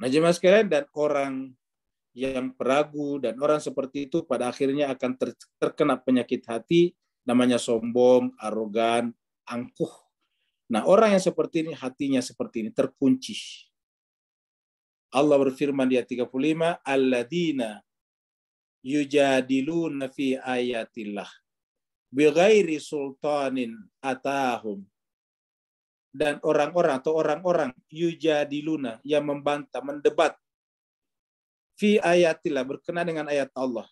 Nah, jemaah sekalian, dan orang yang peragu dan orang seperti itu pada akhirnya akan terkena penyakit hati, namanya sombong, arogan, angkuh. Nah, orang yang seperti ini, hatinya seperti ini, terkunci. Allah berfirman di ayat 35, alladzina yujadiluna fi ayatillah bighairi sultanin atahum. Dan orang-orang yujadiluna, yang membantah, mendebat, fi ayatillah, berkenaan dengan ayat Allah.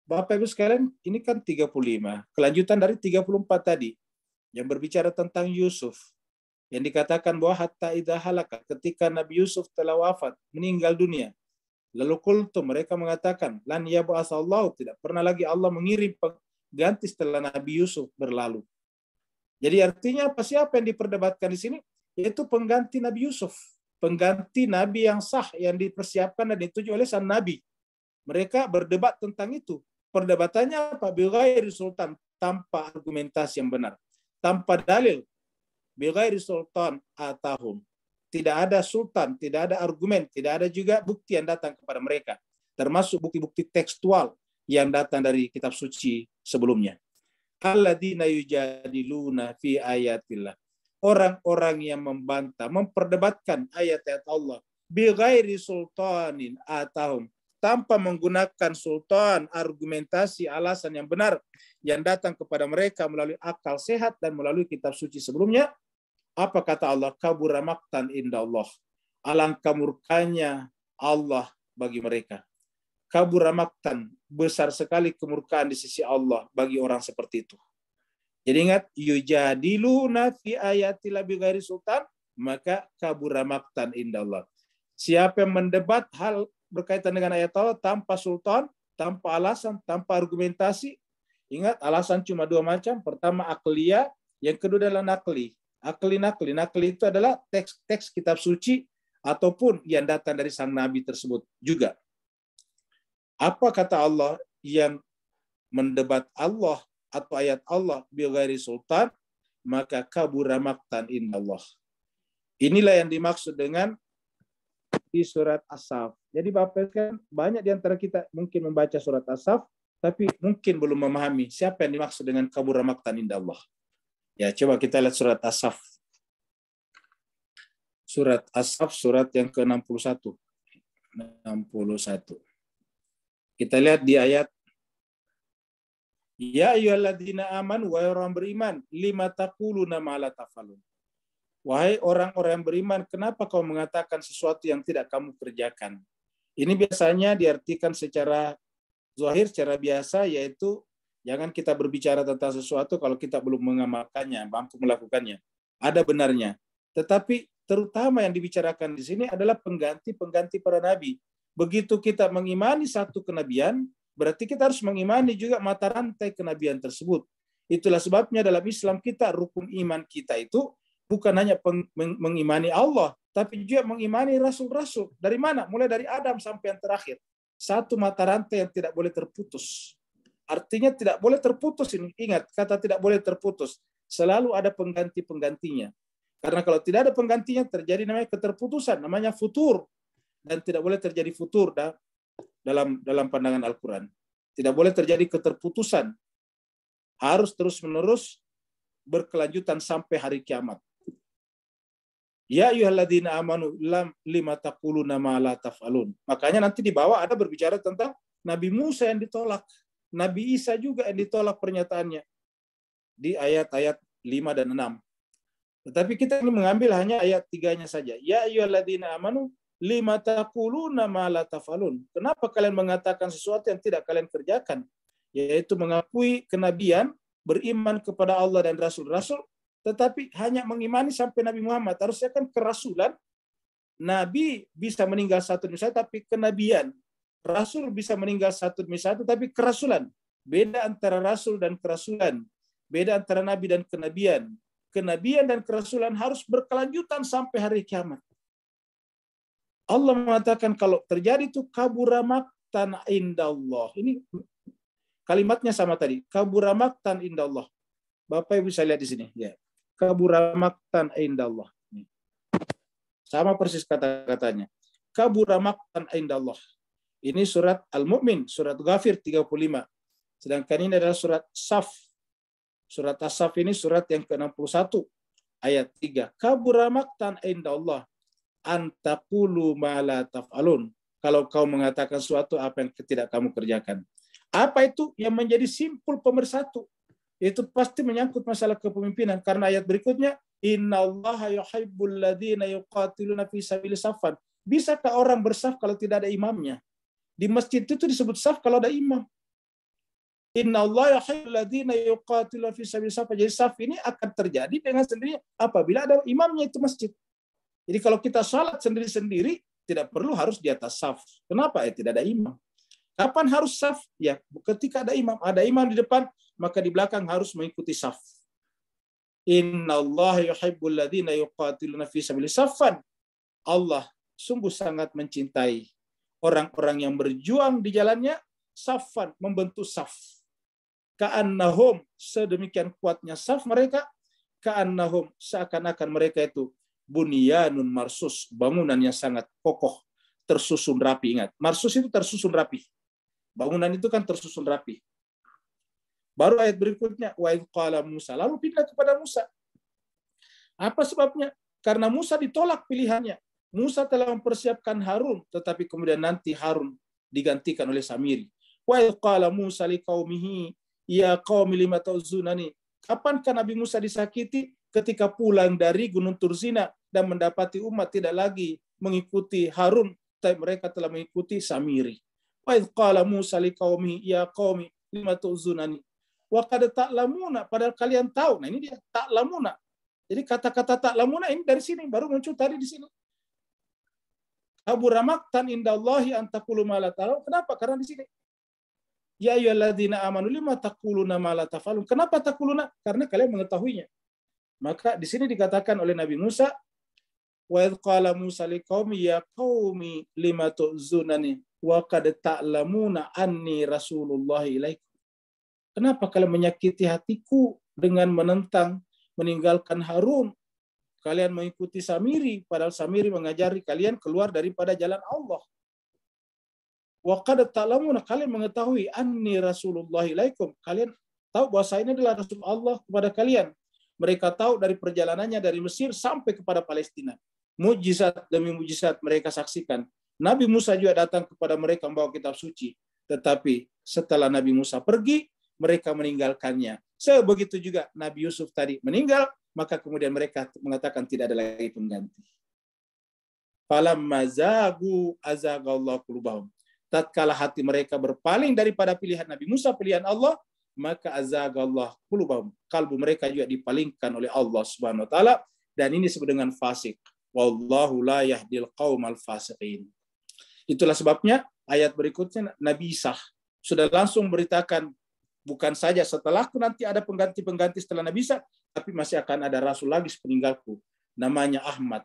Bapak Ibu sekalian, ini kan 35. Kelanjutan dari 34 tadi, yang berbicara tentang Yusuf. Yang dikatakan bahwa hatta idza halaka, ketika Nabi Yusuf telah wafat, meninggal dunia. Lalu kultum, mereka mengatakan, lan yab'atsallahu, tidak pernah lagi Allah mengirim pengganti setelah Nabi Yusuf berlalu. Jadi artinya apa? Siapa yang diperdebatkan di sini? Yaitu pengganti Nabi Yusuf. Pengganti Nabi yang sah, yang dipersiapkan dan dituju oleh sang Nabi. Mereka berdebat tentang itu. Perdebatannya apa? Bighairi sultan, tanpa argumentasi yang benar. Tanpa dalil. Bighairi sultan atahum. Tidak ada sultan, tidak ada argumen, tidak ada juga bukti yang datang kepada mereka. Termasuk bukti-bukti tekstual yang datang dari kitab suci sebelumnya. Alladzina yujadiluna fi ayatillah. Orang-orang yang membantah, memperdebatkan ayat-ayat Allah. Bighairi sultanin atahum. Tanpa menggunakan sultan, argumentasi, alasan yang benar yang datang kepada mereka melalui akal sehat dan melalui kitab suci sebelumnya. Apa kata Allah? Kabura maqtan indallah. Alangkah murkanya Allah bagi mereka. Kabura maqtan, besar sekali kemurkaan di sisi Allah bagi orang seperti itu. Jadi ingat, yujadiluna fi ayatillah bighairi sultan, maka kabura maqtan indallah. Siapa yang mendebat hal berkaitan dengan ayat Allah tanpa sultan, tanpa alasan, tanpa argumentasi. Ingat, alasan cuma dua macam. Pertama akliyah, yang kedua adalah nakli. Nakli itu adalah teks kitab suci ataupun yang datang dari sang nabi tersebut juga. Apa kata Allah yang mendebat Allah atau ayat Allah bighairi sultan, maka kabura maqtan indallah. Inilah yang dimaksud dengan di surat As-Saff. Jadi Bapak kan banyak di antara kita mungkin membaca surat As-Saff, tapi mungkin belum memahami siapa yang dimaksud dengan kabura maqtan indallah. Ya, coba kita lihat surat As-Saff. Surat As-Saff, surat yang ke-61. 61. Kita lihat di ayat, ya ayyuhalladzina amanu, wahai orang beriman, lima taquluna ma la taf'alun. Wahai orang-orang yang beriman, kenapa kau mengatakan sesuatu yang tidak kamu kerjakan? Ini biasanya diartikan secara zahir, secara biasa, yaitu jangan kita berbicara tentang sesuatu kalau kita belum mengamalkannya, mampu melakukannya. Ada benarnya. Tetapi terutama yang dibicarakan di sini adalah pengganti para nabi. Begitu kita mengimani satu kenabian, berarti kita harus mengimani juga mata rantai kenabian tersebut. Itulah sebabnya dalam Islam kita, rukun iman kita itu bukan hanya mengimani Allah, tapi juga mengimani rasul-rasul. Dari mana? Mulai dari Adam sampai yang terakhir. Satu mata rantai yang tidak boleh terputus. Artinya tidak boleh terputus. Ingat, kata tidak boleh terputus. Selalu ada pengganti-penggantinya. Karena kalau tidak ada penggantinya, terjadi namanya keterputusan, namanya futur. Dan tidak boleh terjadi futur dalam pandangan Al-Quran. Tidak boleh terjadi keterputusan. Harus terus-menerus berkelanjutan sampai hari kiamat. Ya ayyuhalladzina amanu lima taquluna ma la taf'alun. Makanya nanti di bawah ada berbicara tentang Nabi Musa yang ditolak. Nabi Isa juga yang ditolak pernyataannya di ayat-ayat 5 dan 6. Tetapi kita ingin mengambil hanya ayat 3-nya saja. Ya ayyuhalladzina amanu lima taquluna ma la taf'alun. Kenapa kalian mengatakan sesuatu yang tidak kalian kerjakan? Yaitu mengakui kenabian, beriman kepada Allah dan Rasul-Rasul, tetapi hanya mengimani sampai Nabi Muhammad. Harusnya kan kerasulan, Nabi bisa meninggal satu demi satu, tapi kenabian. Rasul bisa meninggal satu demi satu, tapi kerasulan. Beda antara Rasul dan kerasulan. Beda antara Nabi dan kenabian. Kenabian dan kerasulan harus berkelanjutan sampai hari kiamat. Allah mengatakan kalau terjadi itu kabura maqtan indallah. Ini kalimatnya sama tadi. Kabura maqtan indallah. Bapak Ibu bisa lihat di sini. Ya. Kabura maqtan indallah. Sama persis kata-katanya. Kabura maqtan indallah. Ini surat Al-Mu'min, surat Ghafir 35. Sedangkan ini adalah surat Saf. Surat As-Saf ini surat yang ke-61 ayat 3. Kabura maqtan indallah antaqulu ma la taf'alun. Kalau kau mengatakan suatu apa yang tidak kamu kerjakan. Apa itu yang menjadi simpul pemersatu? Itu pasti menyangkut masalah kepemimpinan, karena ayat berikutnya innallaha yuhibbul ladzina yuqatiluna fi sabili saffan. Bisakah orang bersaf kalau tidak ada imamnya? Di masjid itu disebut saf kalau ada imam. Innallaha yuhibbul ladzina yuqatiluna fi sabili saffan. Jadi saf ini akan terjadi dengan sendirinya apabila ada imamnya itu masjid. Jadi kalau kita salat sendiri-sendiri tidak perlu harus di atas saf. Kenapa? Tidak ada imam. Kapan harus saf? Ya, ketika ada imam. Ada imam di depan, maka di belakang harus mengikuti saf. Innallaha yuhibbul ladzina yuqatiluna fi sabili saffan. Allah sungguh sangat mencintai orang-orang yang berjuang di jalannya saffan, membentuk saf. Ka'annahum, sedemikian kuatnya saf mereka, ka'annahum, seakan-akan mereka itu bunyanun marsus, bangunan yang sangat kokoh, tersusun rapi. Ingat, marsus itu tersusun rapi. Bangunan itu kan tersusun rapi. Baru ayat berikutnya, wa idh qala Musa, lalu pindah kepada Musa. Apa sebabnya? Karena Musa ditolak pilihannya. Musa telah mempersiapkan Harun, tetapi kemudian nanti Harun digantikan oleh Samiri. Wa idh qala Musa liqaumihi, ya qaumi lima ta'uzunani. Kapankah Nabi Musa disakiti? Ketika pulang dari Gunung Turzina dan mendapati umat tidak lagi mengikuti Harun, tapi mereka telah mengikuti Samiri. Wa idh qala Musa liqaumihi, ya qaumi lima ta'uzunani. Wa qad ta'lamuna, padahal kalian tahu. Nah ini dia, ta'lamuna. Jadi kata-kata ta'lamuna ini dari sini, baru muncul tadi di sini. Kabura maqtan indallahi an taqulu ma la ta'lamun. Kenapa? Karena di sini. Ya ayyuhalladzina amanu lima taquluna ma la taf'alun. Kenapa taquluna? Karena kalian mengetahuinya. Maka di sini dikatakan oleh Nabi Musa, wa idh qala Musa liqaumi ya qaumi lima tu'zunani wa qad ta'lamuna anni rasulullah ilaikum. Kenapa kalian menyakiti hatiku dengan menentang, meninggalkan Harun? Kalian mengikuti Samiri, padahal Samiri mengajari kalian keluar daripada jalan Allah. Wa qad ta'lamuna, kalian mengetahui anni rasulullah ilaikum. Kalian tahu bahwa saya ini adalah Rasul Allah kepada kalian. Mereka tahu dari perjalanannya dari Mesir sampai kepada Palestina. Mujizat demi mujizat mereka saksikan. Nabi Musa juga datang kepada mereka membawa kitab suci. Tetapi setelah Nabi Musa pergi, mereka meninggalkannya. Sebegitu juga Nabi Yusuf tadi meninggal, maka kemudian mereka mengatakan tidak ada lagi pengganti. Falamma zagu azagallahu qulubahum. Tatkala hati mereka berpaling daripada pilihan Nabi Musa, pilihan Allah, maka azagallahu qulubahum. Kalbu mereka juga dipalingkan oleh Allah Subhanahu wa taala, dan ini disebut dengan fasik. Wallahu la yahdil qaumal fasiqin. Itulah sebabnya ayat berikutnya Nabi Isa sudah langsung beritakan, bukan saja setelahku nanti ada pengganti-pengganti setelah Nabi Isa, tapi masih akan ada rasul lagi sepeninggalku, namanya Ahmad.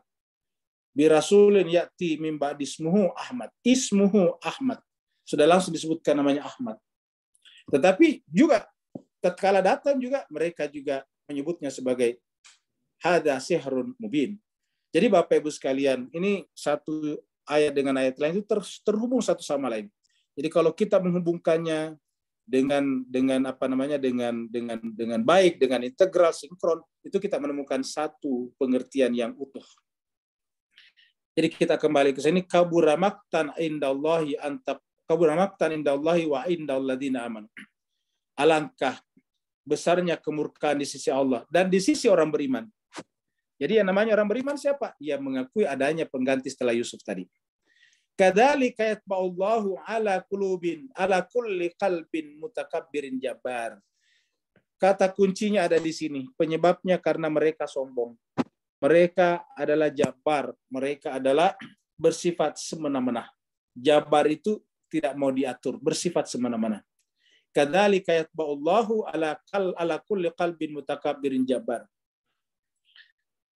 Bi rasulin ya'ti min ba'di ismuhu Ahmad. Ismuhu Ahmad. Sudah langsung disebutkan namanya Ahmad. Tetapi juga tatkala datang juga mereka juga menyebutnya sebagai hada sihrun mubin. Jadi Bapak Ibu sekalian, ini satu ayat dengan ayat lain itu terhubung satu sama lain. Jadi kalau kita menghubungkannya dengan apa namanya dengan baik, dengan integral, sinkron, itu kita menemukan satu pengertian yang utuh. Jadi kita kembali ke sini, kabura maqtan indallahi wa indalladzina amanu. Alangkah besarnya kemurkaan di sisi Allah dan di sisi orang beriman. Jadi yang namanya orang beriman siapa? Yang mengakui adanya pengganti setelah Yusuf tadi. Kadzalika yatba'ullahu ala kulli qalbin mutakabbirin jabbar. Kata kuncinya ada di sini. Penyebabnya karena mereka sombong. Mereka adalah jabbar, mereka adalah bersifat semena-mena. Jabbar itu tidak mau diatur, bersifat semena-mena. Kadzalika yatba'ullahu ala kulli qalbin mutakabbirin jabbar.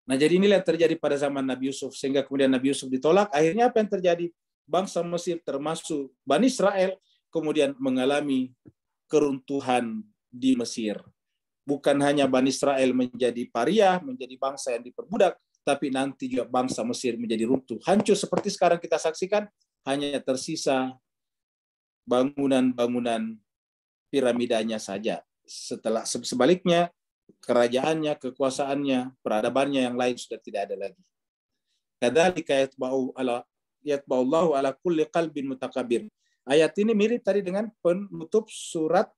Nah, jadi inilah yang terjadi pada zaman Nabi Yusuf, sehingga kemudian Nabi Yusuf ditolak. Akhirnya apa yang terjadi? Bangsa Mesir termasuk Bani Israel kemudian mengalami keruntuhan di Mesir. Bukan hanya Bani Israel menjadi pariah, menjadi bangsa yang diperbudak, tapi nanti juga bangsa Mesir menjadi runtuh. Hancur seperti sekarang kita saksikan, hanya tersisa bangunan-bangunan piramidanya saja. Sebaliknya, kerajaannya, kekuasaannya, peradabannya yang lain sudah tidak ada lagi. Kadzalika yatba'ullahu ala kulli qalbin mutakabbir. Ayat ini mirip tadi dengan penutup surat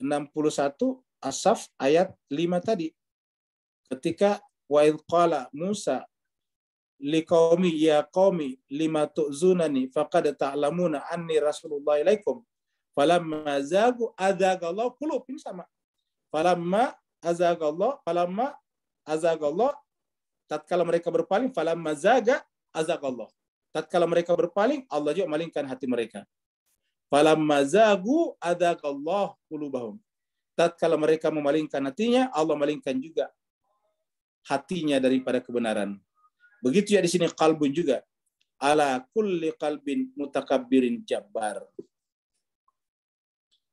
61 As-Saff ayat 5 tadi. Ketika wa idh qala Musa liqaumi ya qaumi lima tu'zunani faqad ta'lamuna anni rasulullah ilaikum falamma zagu azagallahu qulub. Ini sama. Falamma azagallah tatkala mereka berpaling, falamma zaga azagallah. Tatkala mereka berpaling, Allah juga malingkan hati mereka. Falamma zagu adzagallahu qulubahum. Tatkala mereka memalingkan hatinya, Allah malingkan juga hatinya daripada kebenaran. Begitu ya di sini qalbun juga. Ala kulli qalbin mutakabbirin jabbar.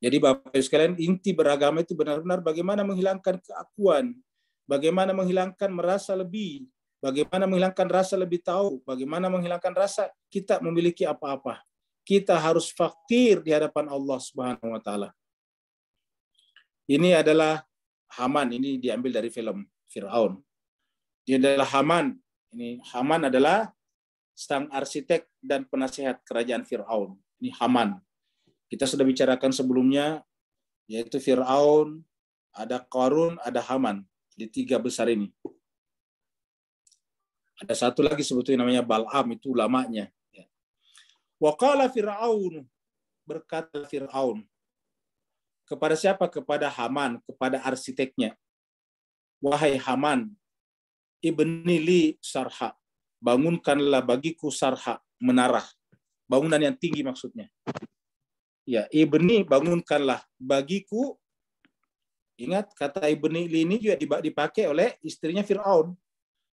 Jadi Bapak Ibu sekalian, inti beragama itu benar-benar bagaimana menghilangkan keakuan, bagaimana menghilangkan merasa lebih, bagaimana menghilangkan rasa lebih tahu, bagaimana menghilangkan rasa kita memiliki apa-apa. Kita harus fakir di hadapan Allah Subhanahu wa taala. Ini adalah Haman, ini diambil dari film Firaun. Dia adalah Haman. Ini Haman adalah sang arsitek dan penasihat kerajaan Firaun. Ini Haman. Kita sudah bicarakan sebelumnya, yaitu Firaun, ada Qarun, ada Haman. Di tiga besar ini. Ada satu lagi sebetulnya namanya Bal'am, itu ulamanya. Wa qala Fir'aun, berkata Fir'aun. Kepada siapa? Kepada Haman, kepada arsiteknya. Wahai Haman, ibni li sarha, bangunkanlah bagiku sarha, menara. Bangunan yang tinggi maksudnya. Ya, ibni, bangunkanlah bagiku. Ingat, kata ibni li ini juga dipakai oleh istrinya Fir'aun.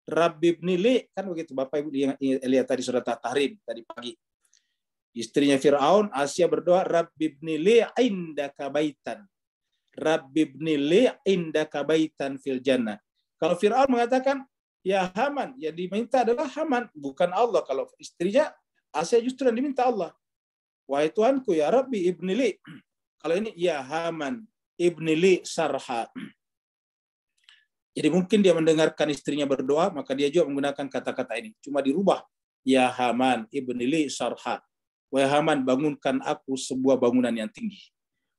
Rabbi ibni li, kan begitu Bapak Ibu lihat tadi surat At-Tahrim tadi pagi. Istrinya Fir'aun, Asia berdoa, Rabbi ibni li indaka baitan. Rabbi ibni li indaka baitan fil jannah. Kalau Fir'aun mengatakan, ya Haman, yang diminta adalah Haman, bukan Allah. Kalau istrinya, Asia justru yang diminta Allah. Wahai Tuhanku, ya Rabbi ibni li. Kalau ini, ya Haman, ibni li sarha. Jadi mungkin dia mendengarkan istrinya berdoa, maka dia juga menggunakan kata-kata ini. Cuma dirubah. Ya Haman, ibni li sarha. Wahai Haman, bangunkan aku sebuah bangunan yang tinggi.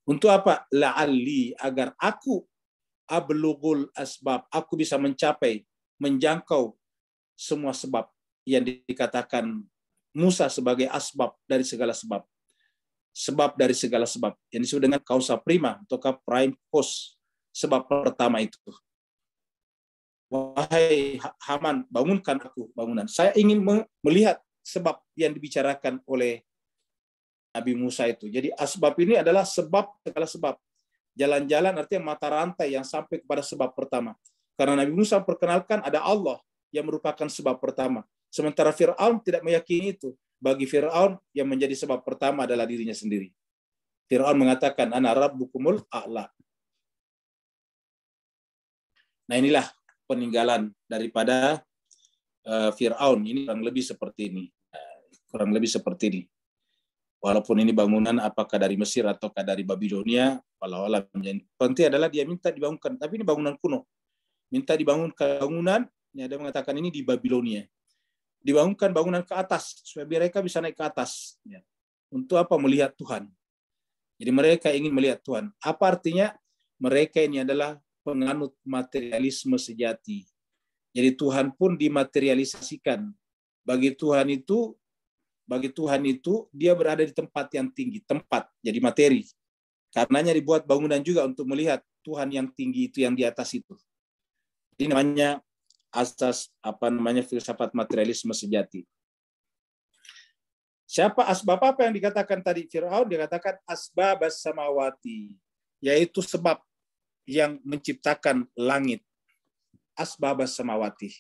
Untuk apa? La'alli, agar aku ablughul asbab, aku bisa mencapai, menjangkau semua sebab yang dikatakan Musa sebagai asbab dari segala sebab. Sebab dari segala sebab. Yang disebut dengan causa prima atau prime cause. Sebab pertama itu. Wahai Haman, bangunkan aku bangunan. Saya ingin melihat sebab yang dibicarakan oleh Nabi Musa itu. Jadi asbab ini adalah sebab segala sebab. Jalan-jalan artinya mata rantai yang sampai kepada sebab pertama. Karena Nabi Musa perkenalkan ada Allah yang merupakan sebab pertama. Sementara Fir'aun tidak meyakini itu. Bagi Fir'aun yang menjadi sebab pertama adalah dirinya sendiri. Fir'aun mengatakan, Ana rabbukumul a'la. Nah inilah peninggalan daripada Fir'aun. Ini kurang lebih seperti ini. Kurang lebih seperti ini. Walaupun ini bangunan apakah dari Mesir ataukah dari Babilonia, walau penting adalah dia minta dibangunkan. Tapi ini bangunan kuno. Minta dibangunkan bangunan, ini ada mengatakan ini di Babilonia. dibangunkan bangunan ke atas supaya mereka bisa naik ke atas. Ya. Untuk apa? Melihat Tuhan. Jadi mereka ingin melihat Tuhan. Apa artinya? Mereka ini adalah penganut materialisme sejati. Jadi Tuhan pun dimaterialisasikan. Bagi Tuhan itu dia berada di tempat yang tinggi, tempat jadi materi. Karenanya dibuat bangunan juga untuk melihat Tuhan yang tinggi itu, yang di atas itu. Ini namanya asas filsafat materialisme sejati. Asbab apa yang dikatakan tadi Fir'aun? Dikatakan asbabas samawati, yaitu sebab yang menciptakan langit. Asbabas samawati.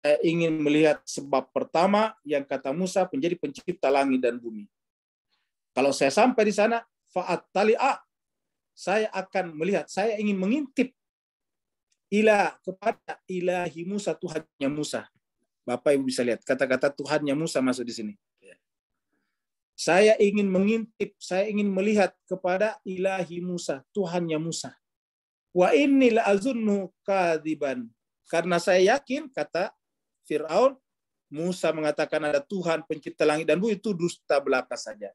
Saya ingin melihat sebab pertama yang kata Musa menjadi pencipta langit dan bumi. Kalau saya sampai di sana, fa'attali'a, saya akan melihat, saya ingin mengintip kepada ilahi Musa, Tuhannya Musa. Bapak Ibu bisa lihat kata-kata Tuhannya Musa masuk di sini. Saya ingin mengintip, saya ingin melihat kepada ilahi Musa, Tuhannya Musa. Wa inni la'azunnu kadziban. Karena saya yakin, kata Fir'aun, Musa mengatakan ada Tuhan pencipta langit dan bumi, itu dusta belaka saja.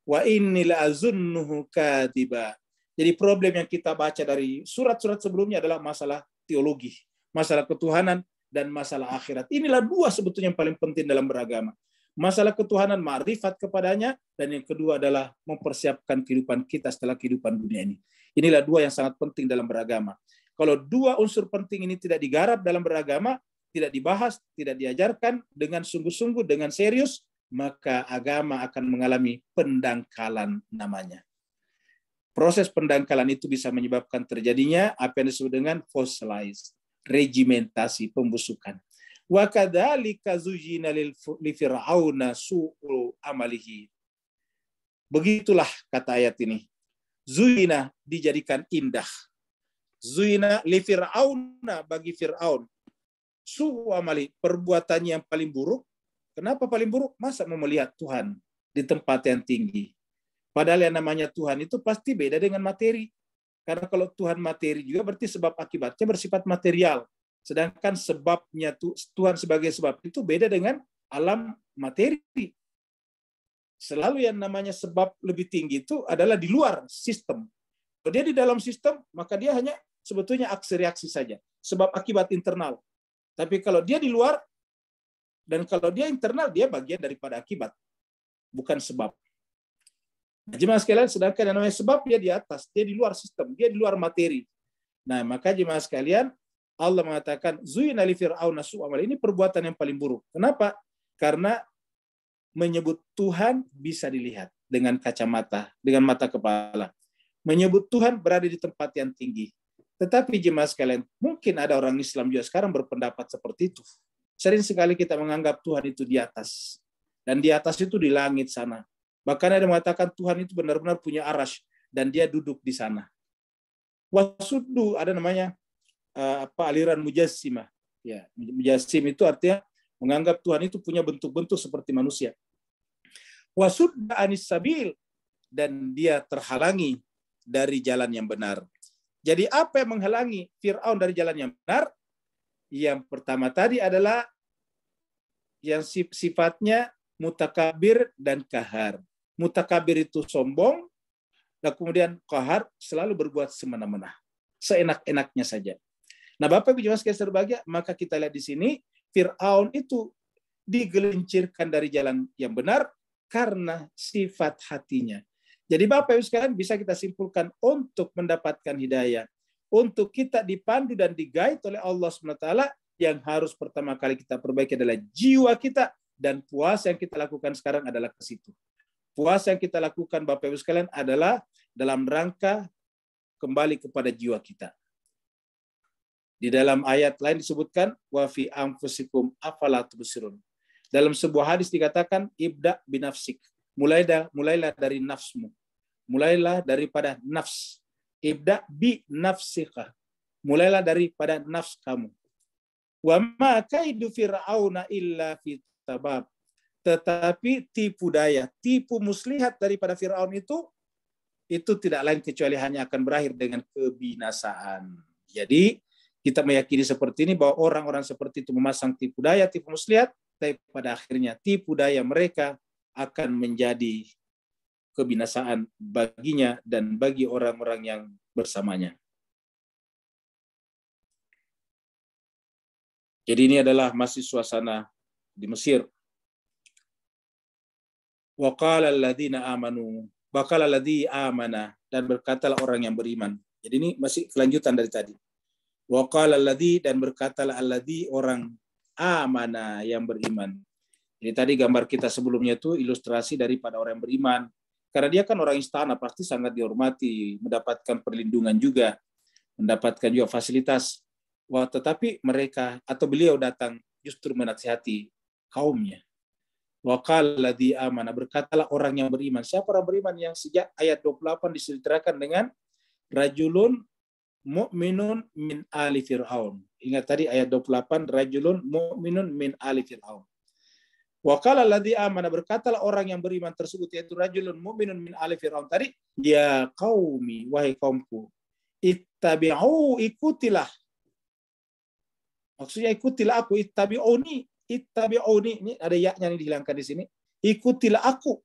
Wa inni la'azunnuhu kadziba. Jadi problem yang kita baca dari surat-surat sebelumnya adalah masalah teologi, masalah ketuhanan, dan masalah akhirat. Inilah dua sebetulnya yang paling penting dalam beragama. Masalah ketuhanan, ma'rifat kepadanya, dan yang kedua adalah mempersiapkan kehidupan kita setelah kehidupan dunia ini. Inilah dua yang sangat penting dalam beragama. Kalau dua unsur penting ini tidak digarap dalam beragama, tidak dibahas, tidak diajarkan dengan sungguh-sungguh, dengan serius, maka agama akan mengalami pendangkalan namanya. Proses pendangkalan itu bisa menyebabkan terjadinya apa yang disebut dengan fossilize, regimentasi, pembusukan. Wa kadzalika zuyyina li fir'auna su'u amalihi. Begitulah kata ayat ini. Zuyyina, dijadikan indah. Zuyyina li fir'auna, bagi Fir'aun. Su'u amali, perbuatannya yang paling buruk. Kenapa paling buruk? Masa mau melihat Tuhan di tempat yang tinggi? Padahal yang namanya Tuhan itu pasti beda dengan materi. Karena kalau Tuhan materi juga berarti sebab akibatnya bersifat material. Sedangkan sebabnya Tuhan sebagai sebab itu beda dengan alam materi. Selalu yang namanya sebab lebih tinggi itu adalah di luar sistem. Kalau dia di dalam sistem, maka dia hanya sebetulnya aksi-reaksi saja. Sebab akibat internal. Tapi kalau dia di luar, dan kalau dia internal, dia bagian daripada akibat. Bukan sebab. Nah, jemaah sekalian, sedangkan yang namanya sebab dia di atas, dia di luar sistem, dia di luar materi. Nah, maka jemaah sekalian, Allah mengatakan, Zuyyina li fir'auna su'u amali. Ini perbuatan yang paling buruk. Kenapa? Karena menyebut Tuhan bisa dilihat dengan kacamata, dengan mata kepala. Menyebut Tuhan berada di tempat yang tinggi. Tetapi jemaah sekalian, mungkin ada orang Islam juga sekarang berpendapat seperti itu. Sering sekali kita menganggap Tuhan itu di atas. Dan di atas itu di langit sana. Bahkan ada yang mengatakan Tuhan itu benar-benar punya arasy dan dia duduk di sana. Wasuddu, ada namanya aliran mujassimah. Ya, mujassim itu artinya menganggap Tuhan itu punya bentuk-bentuk seperti manusia. Wasudda anis sabil, dan dia terhalangi dari jalan yang benar. Jadi apa yang menghalangi Fir'aun dari jalan yang benar? Yang pertama tadi adalah yang sifatnya mutakabir dan kahar. Mutakabir itu sombong, dan kemudian kahar selalu berbuat semena-mena, seenak-enaknya saja. Nah, Bapak Ibu jemaah sekalian berbahagia, maka kita lihat di sini Fir'aun itu digelincirkan dari jalan yang benar karena sifat hatinya. Jadi Bapak Ibu sekalian bisa kita simpulkan untuk mendapatkan hidayah, untuk kita dipandu dan digait oleh Allah SWT, yang harus pertama kali kita perbaiki adalah jiwa kita, dan puasa yang kita lakukan sekarang adalah ke situ. Puasa yang kita lakukan Bapak Ibu sekalian adalah dalam rangka kembali kepada jiwa kita. Di dalam ayat lain disebutkan wa fi anfusikum afala tubsirun. Dalam sebuah hadis dikatakan ibda binafsik. Mulailah dari nafsmu. Mulailah daripada nafs. Ibda bi nafsika. Mulailah daripada nafs kamu. Wa ma kaidu fir'auna illa fi tabab. Tetapi tipu daya, tipu muslihat daripada Fir'aun itu tidak lain kecuali hanya akan berakhir dengan kebinasaan. Jadi kita meyakini seperti ini bahwa orang-orang seperti itu memasang tipu daya, tipu muslihat, tapi pada akhirnya tipu daya mereka akan menjadi kebinasaan baginya dan bagi orang-orang yang bersamanya. Jadi ini adalah masih suasana di Mesir. Wa qala alladziina aamanu, baqala alladzi aamana, dan berkatalah orang yang beriman. Jadi ini masih kelanjutan dari tadi. Wa qala alladzi, dan berkatalah alladzi, orang aamana, yang beriman. Ini tadi gambar kita sebelumnya itu ilustrasi daripada orang yang beriman. Karena dia kan orang istana, pasti sangat dihormati, mendapatkan perlindungan juga, mendapatkan juga fasilitas. Wah, tetapi mereka atau beliau datang justru menasihati kaumnya. Wa qala alladzi amana, berkatalah orang yang beriman. Siapa orang beriman yang sejak ayat 28 diceritakan dengan rajulun mu'minun min ali fir'aun. Ingat tadi ayat 28, rajulun mu'minun min ali fir'aun. Wa qala alladzi amana, berkatalah orang yang beriman tersebut, yaitu rajulun mu'minun min ali fir'aun tadi, ya qaumi, wahai kaumku, ittabi'u, ikutilah. Maksudnya ikutilah aku, ittabi'uni, ini ada ya-nya nih dihilangkan di sini. Ikutilah aku.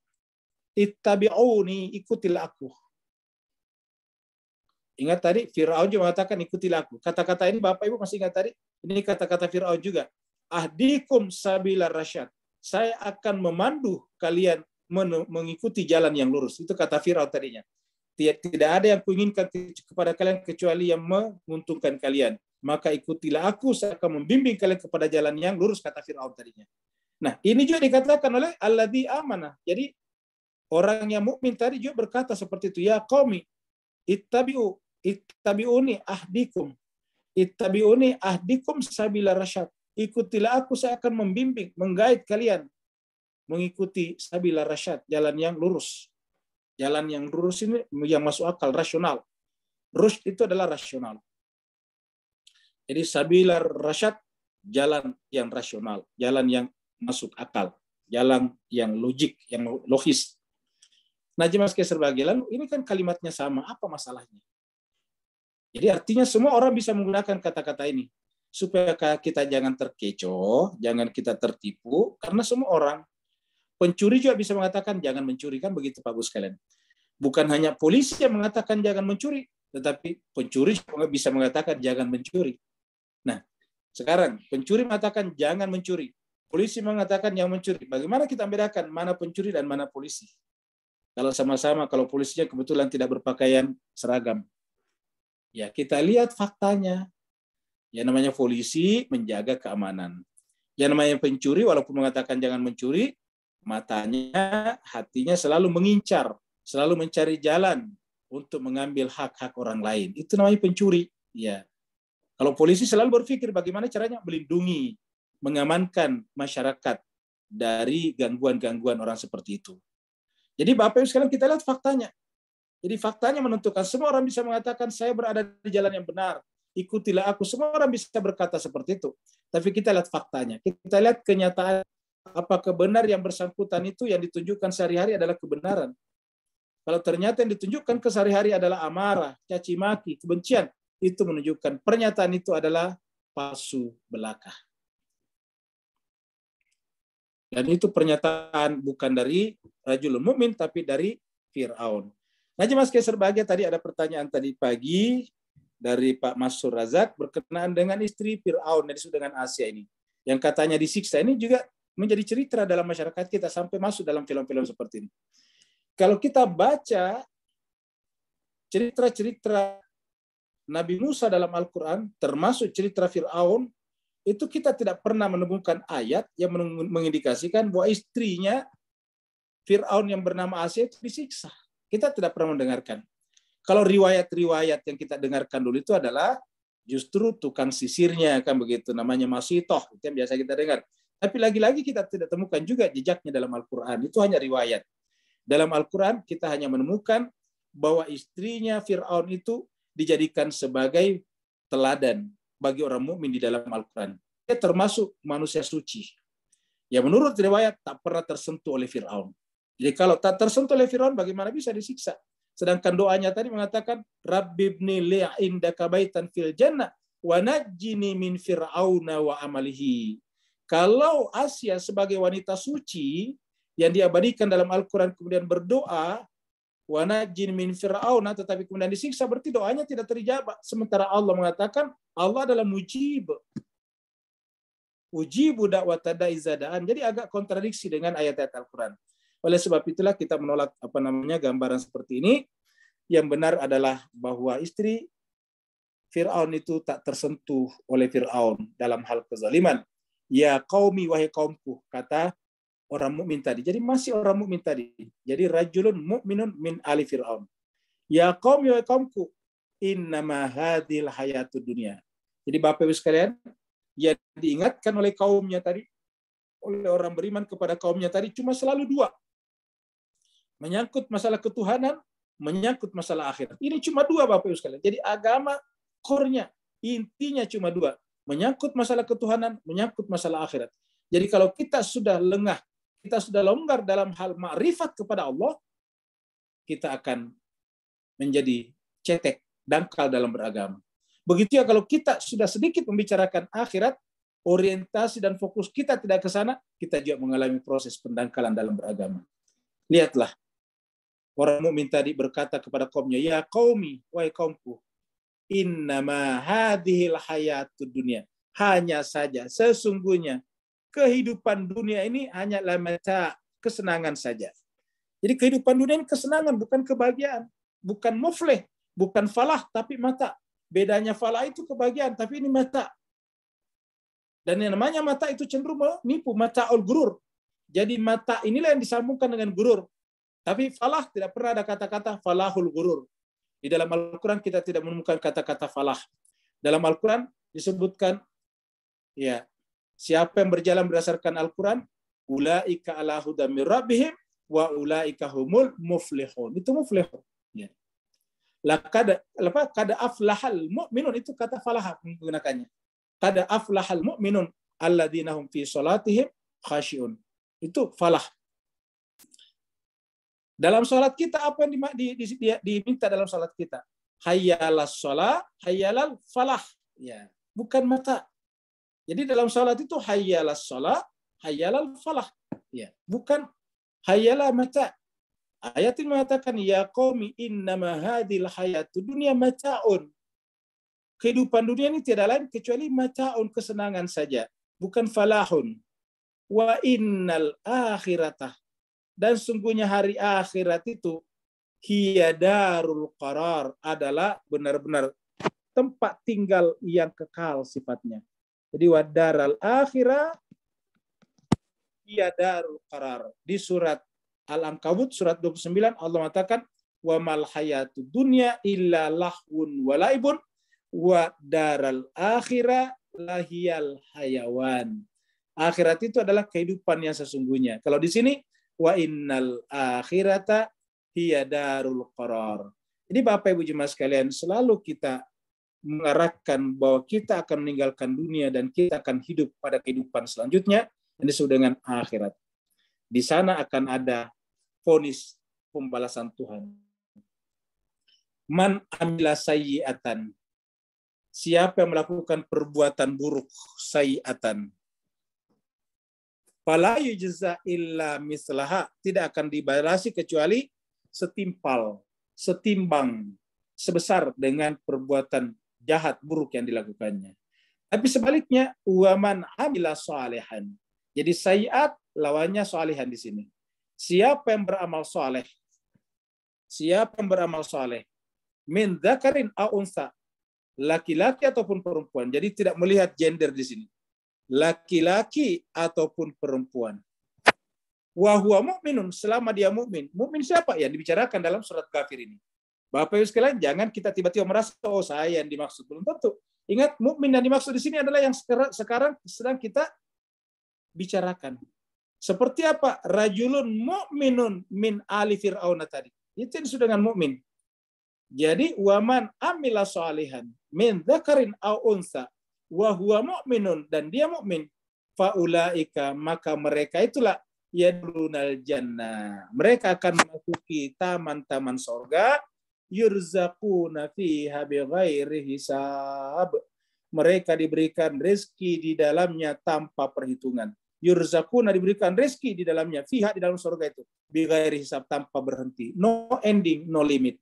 Ittabi'uni, ikutilah aku. Ingat tadi Firaun juga mengatakan ikutilah aku. Kata-kata ini Bapak Ibu masih ingat tadi? Ini kata-kata Firaun juga. Ahdikum sabila rasyad. Saya akan memandu kalian mengikuti jalan yang lurus. Itu kata Firaun tadinya. Tidak ada yang kuinginkan kepada kalian kecuali yang menguntungkan kalian. Maka ikutilah aku, saya akan membimbing kalian kepada jalan yang lurus, kata Firaun tadinya. Nah, ini juga dikatakan oleh alladzi amana. Jadi orang yang mukmin tadi juga berkata seperti itu, ya qaumi ittabi'uni ahdikum sabila rasyad. Ikutilah aku, saya akan membimbing, menggait kalian mengikuti sabila rasyad, jalan yang lurus. Jalan yang lurus ini yang masuk akal, rasional. Rusyd itu adalah rasional. Jadi sabila rasyad, jalan yang rasional, jalan yang masuk akal, jalan yang logik, yang logis. Nah, jemaah sekalian serbagi, lalu ini kan kalimatnya sama, apa masalahnya? Jadi artinya semua orang bisa menggunakan kata-kata ini supaya kita jangan terkecoh, jangan kita tertipu, karena semua orang. Pencuri juga bisa mengatakan jangan mencuri, kan begitu Pak Bu sekalian. Bukan hanya polisi yang mengatakan jangan mencuri, tetapi pencuri juga bisa mengatakan jangan mencuri. Nah, sekarang pencuri mengatakan jangan mencuri, polisi mengatakan yang mencuri. Bagaimana kita membedakan mana pencuri dan mana polisi? Kalau sama-sama, kalau polisinya kebetulan tidak berpakaian seragam, ya kita lihat faktanya. Yang namanya polisi menjaga keamanan. Yang namanya pencuri, walaupun mengatakan jangan mencuri, matanya, hatinya selalu mengincar, selalu mencari jalan untuk mengambil hak-hak orang lain. Itu namanya pencuri. Ya. Kalau polisi selalu berpikir bagaimana caranya melindungi, mengamankan masyarakat dari gangguan-gangguan orang seperti itu. Jadi Bapak Ibu sekarang kita lihat faktanya. Jadi faktanya menentukan semua orang bisa mengatakan saya berada di jalan yang benar. Ikutilah aku. Semua orang bisa berkata seperti itu. Tapi kita lihat faktanya. Kita lihat kenyataan. Apakah benar yang bersangkutan itu yang ditunjukkan sehari-hari adalah kebenaran? Kalau ternyata yang ditunjukkan ke sehari-hari adalah amarah, caci maki, kebencian, itu menunjukkan pernyataan itu adalah palsu belaka. Dan itu pernyataan bukan dari rajulun mukmin tapi dari Firaun. Nah, jemaah sekalian serbahagia, tadi ada pertanyaan tadi pagi dari Pak Masur Razak berkenaan dengan istri Firaun yang disebut dengan Asia ini. Yang katanya disiksa ini juga menjadi cerita dalam masyarakat kita sampai masuk dalam film-film seperti ini. Kalau kita baca cerita-cerita Nabi Musa dalam Al-Quran, termasuk cerita Fir'aun, itu kita tidak pernah menemukan ayat yang mengindikasikan bahwa istrinya Fir'aun yang bernama Asia itu disiksa. Kita tidak pernah mendengarkan. Kalau riwayat-riwayat yang kita dengarkan dulu itu adalah justru tukang sisirnya, kan begitu, namanya Masitoh, itu yang biasa kita dengar. Tapi lagi-lagi kita tidak temukan juga jejaknya dalam Al-Quran. Itu hanya riwayat. Dalam Al-Quran kita hanya menemukan bahwa istrinya Fir'aun itu dijadikan sebagai teladan bagi orang mukmin di dalam Al-Quran. Dia termasuk manusia suci. Yang menurut riwayat tak pernah tersentuh oleh Fir'aun. Jadi kalau tak tersentuh oleh Fir'aun, bagaimana bisa disiksa? Sedangkan doanya tadi mengatakan, Rabbibni li'a indaka baitan fil jannah wa najjini min fir'auna wa amalihi. Kalau Asia sebagai wanita suci yang diabadikan dalam Al-Quran kemudian berdoa, wa najjin min fir'auna, tetapi kemudian disiksa, berarti doanya tidak terjawab. Sementara Allah mengatakan Allah adalah mujib. Ujibu da'wata da'i zada'an. Jadi agak kontradiksi dengan ayat-ayat Al-Quran. Oleh sebab itulah kita menolak gambaran seperti ini. Yang benar adalah bahwa istri Fir'aun itu tak tersentuh oleh Fir'aun dalam hal kezaliman. Ya qaumi, wahai kaumku, kata orang mukmin tadi. Jadi masih orang mukmin tadi. Jadi rajulun mu'minun min ali Fir'aun. Ya qaumi, wahai kaumku, innama hadhil hayatud dunya. Jadi Bapak Ibu sekalian, yang diingatkan oleh kaumnya tadi, oleh orang beriman kepada kaumnya tadi, cuma selalu dua. Menyangkut masalah ketuhanan, menyangkut masalah akhirat. Ini cuma dua Bapak Ibu sekalian. Jadi agama core-nya, intinya cuma dua. Menyangkut masalah ketuhanan, menyangkut masalah akhirat. Jadi kalau kita sudah lengah, kita sudah longgar dalam hal ma'rifat kepada Allah, kita akan menjadi cetek, dangkal dalam beragama. Begitu ya kalau kita sudah sedikit membicarakan akhirat, orientasi dan fokus kita tidak ke sana, kita juga mengalami proses pendangkalan dalam beragama. Lihatlah, orang mukmin tadi berkata kepada kaumnya, ya qaumi, wahai kaumku, innama hadhil hayatud dunya. Hanya saja, sesungguhnya kehidupan dunia ini hanyalah mata, kesenangan saja. Jadi kehidupan dunia ini kesenangan, bukan kebahagiaan. Bukan muflih, bukan falah, tapi mata. Bedanya falah itu kebahagiaan, tapi ini mata. Dan yang namanya mata itu cenderung menipu, mata'ul gurur. Jadi mata inilah yang disambungkan dengan gurur. Tapi falah tidak pernah ada kata-kata falahul gurur. Di dalam Al-Quran kita tidak menemukan kata-kata falah. Dalam Al-Quran disebutkan, ya, siapa yang berjalan berdasarkan Al-Quran, ulaika ala hudam mir rabbihim wa ulaika humul muflihun. Itu muflihun. Ya. Kada aflahal mu'minun, itu kata falah menggunakannya. Kada aflahal mu'minun alladzina hum fi salatihim khashi'un. Itu falah. Dalam salat kita apa yang diminta dalam salat kita? Hayyalas shalah, hayyalal falah. Ya, bukan mata. Jadi dalam salat itu hayyalas shalah, hayyalal falah. Ya, bukan hayyala mata. Ayat ini mengatakan ya qaumi innama hadhil hayatud dunya mata'un. Kehidupan dunia ini tidak lain kecuali mata'un, kesenangan saja, bukan falahun. Wa innal akhiratah, dan sungguhnya hari akhirat itu hiya darul qarar, adalah benar-benar tempat tinggal yang kekal sifatnya. Jadi wadaral akhirah hiya darul qarar. Di surat Al-Ankabut surat 29 Allah mengatakan wa mal hayatud dunya illa lahwun wa laibun wa daral akhirah lahiyal hayawan. Akhirat itu adalah kehidupan yang sesungguhnya. Kalau di sini wa innal akhirata hiya darul qarar. Jadi Bapak Ibu jemaah sekalian, selalu kita mengarahkan bahwa kita akan meninggalkan dunia dan kita akan hidup pada kehidupan selanjutnya yang disebut dengan akhirat. Di sana akan ada vonis pembalasan Tuhan. Man amila sayyi'atan, siapa yang melakukan perbuatan buruk, sayyi'atan, fala yujza illa mislaha, tidak akan dibalasi kecuali setimbang sebesar dengan perbuatan jahat buruk yang dilakukannya. Tapi sebaliknya, waman amila shalihan. Jadi sayyi'at lawannya shalihan di sini. Siapa yang beramal saleh? Siapa yang beramal saleh? Min dzakarin aw unsa, laki-laki ataupun perempuan. Jadi tidak melihat gender di sini. Laki-laki ataupun perempuan. Wa huwa mu'minun, selama dia mukmin. Mukmin siapa? Yang dibicarakan dalam surat Kafir ini. Bapak Ibu sekalian, jangan kita tiba-tiba merasa oh saya yang dimaksud, belum tentu. Ingat, mukmin yang dimaksud di sini adalah yang sekarang sedang kita bicarakan. Seperti apa? Rajulun mu'minun min ali Fir'aun tadi. Itu yang disebut dengan mukmin. Jadi waman amila shalihan min dzakarin aw unsa wa huwa mu'minun, dan dia mukmin, faulaika, maka mereka itulah yadrunal jannah, mereka akan memasuki taman-taman surga, yurzaquna fiha bighairi hisab, mereka diberikan rezeki di dalamnya tanpa perhitungan. Yurzaquna, diberikan rezeki di dalamnya, fiha, di dalam surga itu, bighairi hisab, tanpa berhenti, no ending, no limit.